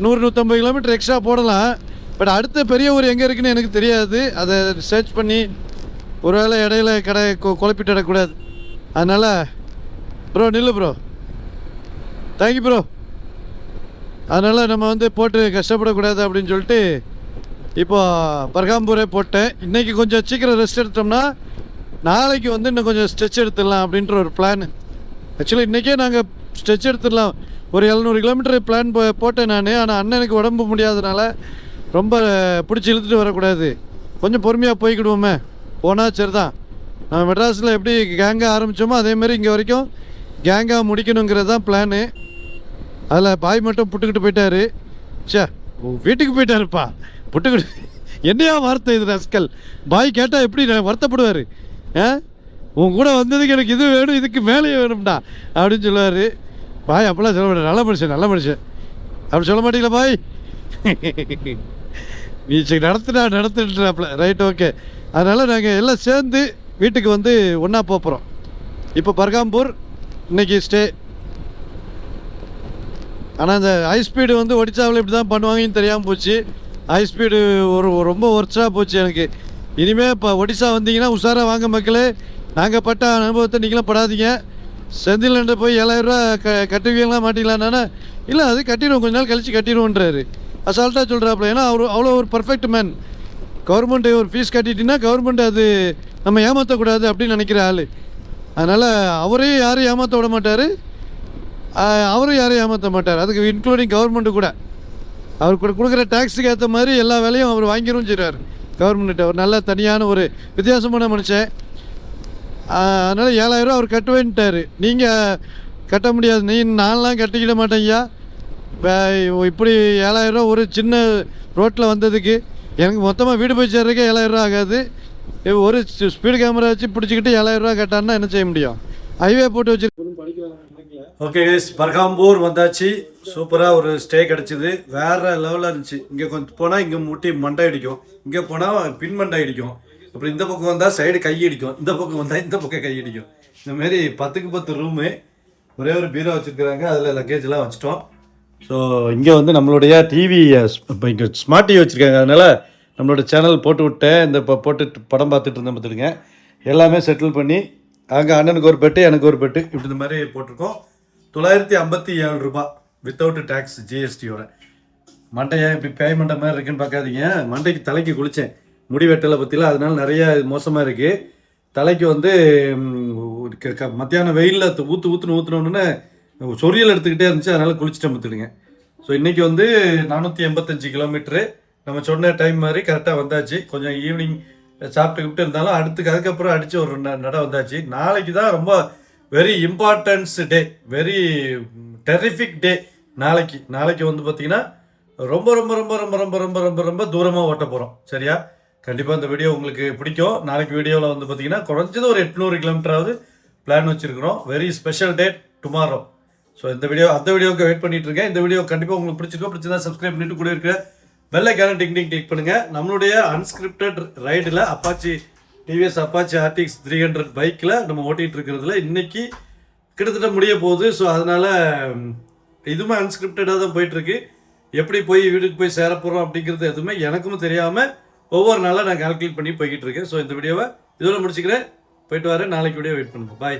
100-150 கிலோமீட்டர் எக்ஸ்ட்ரா போடலாம். பட் அடுத்த பெரிய ஊர் எங்கே இருக்குன்னு எனக்கு தெரியாது. அதை சர்ச் பண்ணி ஒருவேளை இடையில குழப்பிட்டுடக்கூடாது. அதனால் ப்ரோ நில்லு ப்ரோ. Thank you bro. அதனால் நம்ம வந்து போட்டு கஷ்டப்படக்கூடாது அப்படின்னு சொல்லிட்டு இப்போ பர்காம்பூரே போட்டேன். இன்றைக்கி கொஞ்சம் சீக்கிரம் ரெஸ்ட் எடுத்தோம்னா நாளைக்கு வந்து இன்னும் கொஞ்சம் ஸ்ட்ரெச் எடுத்துடலாம் அப்படின்ற ஒரு பிளான். ஆக்சுவலி இன்றைக்கே நாங்கள் ஸ்ட்ரெச் எடுத்துடலாம், ஒரு 700 கிலோமீட்டர் பிளான் போட்டேன் நான். ஆனால் அண்ணனுக்கு உடம்பு முடியாதனால ரொம்ப பிடிச்சி இழுத்துட்டு வரக்கூடாது, கொஞ்சம் பொறுமையாக போய்க்கிடுவோமே, போனால் சரி தான். நம்ம மெட்ராஸில் எப்படி கேங்காக ஆரம்பித்தோமோ அதேமாதிரி இங்கே வரைக்கும் கேங்காக முடிக்கணுங்கிறது தான் பிளானு. அதில் பாய் மட்டும் புட்டுக்கிட்டு போயிட்டாரு. சே, வீட்டுக்கு போயிட்டாருப்பா புட்டுக்கிட்டு. என்னையா வார்த்தை இது ரஸ்கல், பாய் கேட்டால் எப்படி வருத்தப்படுவார். உன் கூட வந்ததுக்கு எனக்கு இது வேணும், இதுக்கு மேலேயே வேணும்டா அப்படின்னு சொல்லுவார். பாய் அப்போல்லாம் சொல்ல மாட்டேன், நல்ல மனுஷன் நல்ல மனுஷன் அப்படி சொல்ல மாட்டீங்களா பாய்? நீ நடத்துட்டாப்ல, ரைட், ஓகே. அதனால் நாங்கள் எல்லாம் சேர்ந்து வீட்டுக்கு வந்து ஒன்றா போகிறோம். இப்போ பர்காம்பூர் இன்றைக்கி ஸ்டே. ஆனால் அந்த ஹை ஸ்பீடு வந்து ஒடிசாவில் இப்படி தான் பண்ணுவாங்கன்னு தெரியாமல் போச்சு. ஹை ஸ்பீடு ரொம்ப ஒர்ச்சாக போச்சு எனக்கு. இனிமேல் இப்போ ஒடிசா வந்தீங்கன்னா உஷாராக வாங்க மக்களே, நாங்கள் பட்ட அனுபவத்தை நீங்களும் படாதீங்க. செந்தில்கிட்ட போய் 7000 ரூபா கட்டுவீங்களா மாட்டிங்களான்னா, இல்லை அது கட்டிடுவோம், கொஞ்ச நாள் கழித்து கட்டிடுவோன்றாரு. அசால்ட்டாக சொல்கிறாப்புல. ஏன்னா அவர் அவ்வளோ ஒரு பர்ஃபெக்ட் மேன். கவர்மெண்ட்டு ஒரு ஃபீஸ் கட்டிட்டிங்கன்னா கவர்மெண்ட் அது நம்ம ஏமாற்றக்கூடாது அப்படின்னு நினைக்கிற ஆள். அதனால் அவரையும் யாரும் ஏமாற்ற விட மாட்டார், அவரும் யாரையும் ஏமாற்ற மாட்டார், அதுக்கு இன்க்ளூடிங் கவர்மெண்ட்டு கூட. அவர் கொடுக்குற டேக்ஸுக்கு ஏற்ற மாதிரி எல்லா வேலையும் அவர் வாங்கிடும் செய்கிறார் கவர்மெண்ட்டு. அவர் நல்ல தனியான ஒரு வித்தியாசமான மனுஷன். அதனால் 7000 ரூபா அவர் கட்டுவேன்ட்டார். நீங்கள் கட்ட முடியாது, நான்லாம் கட்டிக்கிட மாட்டேங்கய்யா. இப்படி 7000 ரூபா ஒரு சின்ன ரோட்டில் வந்ததுக்கு எனக்கு மொத்தமாக வீடு போய் சேர்றதுக்கே 7000 ரூபா ஆகாது. ஒரு ஸ்பீடு கேமரா வச்சு பிடிச்சிக்கிட்டு 7000 ரூபா கட்டான்னா என்ன செய்ய முடியும்? ஹைவே போட்டு வச்சுருக்கு. ஓகே கைஸ், பர்காம்பூர் வந்தாச்சு. சூப்பராக ஒரு ஸ்டே கிடச்சிது, வேறு லெவலில் இருந்துச்சு. இங்கே கொஞ்சம் போனால் இங்கே முட்டி மண்டை அடிக்கும், இங்கே போனால் பின் மண்டை அடிக்கும், அப்புறம் இந்த பக்கம் வந்தால் சைடு கை அடிக்கும், இந்த பக்கம் வந்தால் இந்த பக்கம் கை அடிக்கும். இந்தமாரி 10க்கு 10 ரூமு, ஒரே ஒரு பீரோ வச்சுருக்குறாங்க, அதில் லக்கேஜ்லாம் வச்சுட்டோம். ஸோ இங்கே வந்து நம்மளுடைய டிவி இப்போ இங்கே ஸ்மார்ட் டிவி வச்சுருக்காங்க, அதனால் நம்மளோட சேனல் போட்டு விட்டேன். இந்த போட்டு படம் பார்த்துட்டு இருந்தேன் பார்த்துடுங்க. எல்லாமே செட்டில் பண்ணி அங்கே அண்ணனுக்கு ஒரு பெட்டு எனக்கு ஒரு பெட்டு இப்படி இந்த மாதிரி போட்டிருக்கோம். 957 ரூபா வித்தவுட் டேக்ஸ் ஜிஎஸ்டியோட. மண்டையை இப்படி பேமெண்ட்டை மாதிரி இருக்குன்னு பார்க்காதீங்க. மண்டைக்கு தலைக்கு குளித்தேன், முடி வெட்டலை பற்றிலாம், அதனால நிறைய மோசமாக இருக்குது. தலைக்கு வந்து மத்தியானம் வெயிலில் ஊற்றுனோன்னு சொரியல் எடுத்துக்கிட்டே இருந்துச்சு, அதனால் குளிச்சுட்டு பார்த்துடுங்க. ஸோ இன்றைக்கி வந்து 485 கிலோமீட்ரு நம்ம சொன்ன டைம் மாதிரி கரெக்டாக வந்தாச்சு. கொஞ்சம் ஈவினிங் சாப்பிட்டுக்கிட்டு இருந்தாலும் அதுக்கப்புறம் அடித்து ஒரு நட வந்தாச்சு. நாளைக்கு தான் ரொம்ப வெரி இம்பார்ட்டன்ஸ் டே, வெரி டெரிஃபிக் டே. நாளைக்கு வந்து பார்த்திங்கன்னா ரொம்ப ரொம்ப ரொம்ப ரொம்ப ரொம்ப ரொம்ப ரொம்ப ரொம்ப தூரமாக ஓட்ட போகிறோம். சரியா? கண்டிப்பாக இந்த வீடியோ உங்களுக்கு பிடிக்கும். நாளைக்கு வீடியோவில் வந்து பார்த்திங்கன்னா குறைஞ்சது ஒரு 800 கிலோமீட்டராவது பிளான் வச்சுருக்கிறோம். Very special day tomorrow. So அந்த வீடியோவுக்கு வெயிட் பண்ணிட்டு இருக்கேன். இந்த வீடியோ கண்டிப்பாக உங்களுக்கு பிடிச்சிருந்தா சப்ஸ்கிரைப் பண்ணிட்டு கூட இருக்கிற பெல் ஐகானை டிங் கிளிக் பண்ணுங்கள். நம்மளுடைய அன்ஸ்கிரிப்டட் ரைடில் அப்பாச்சி டிவிஎஸ் அப்பாச்சி RTX 300 பைக்கில் நம்ம ஓட்டிகிட்டு இருக்கிறதுல இன்றைக்கி கிட்டத்தட்ட முடிய போகுது. ஸோ அதனால் இதுவுமே அன்ஸ்கிரிப்டடாக தான் போயிட்டுருக்கு. எப்படி போய் வீட்டுக்கு போய் சேர போகிறோம் அப்படிங்கிறது எதுவுமே எனக்கும் தெரியாமல் ஒவ்வொரு நாளாக நான் கால்குலேட் பண்ணி போய்கிட்டு இருக்கேன். ஸோ இந்த வீடியோவை இதோட முடிச்சுக்கிறேன். போயிட்டு வரேன். நாளைக்கு வீடியோ வெயிட் பண்ணுங்கள். பாய்.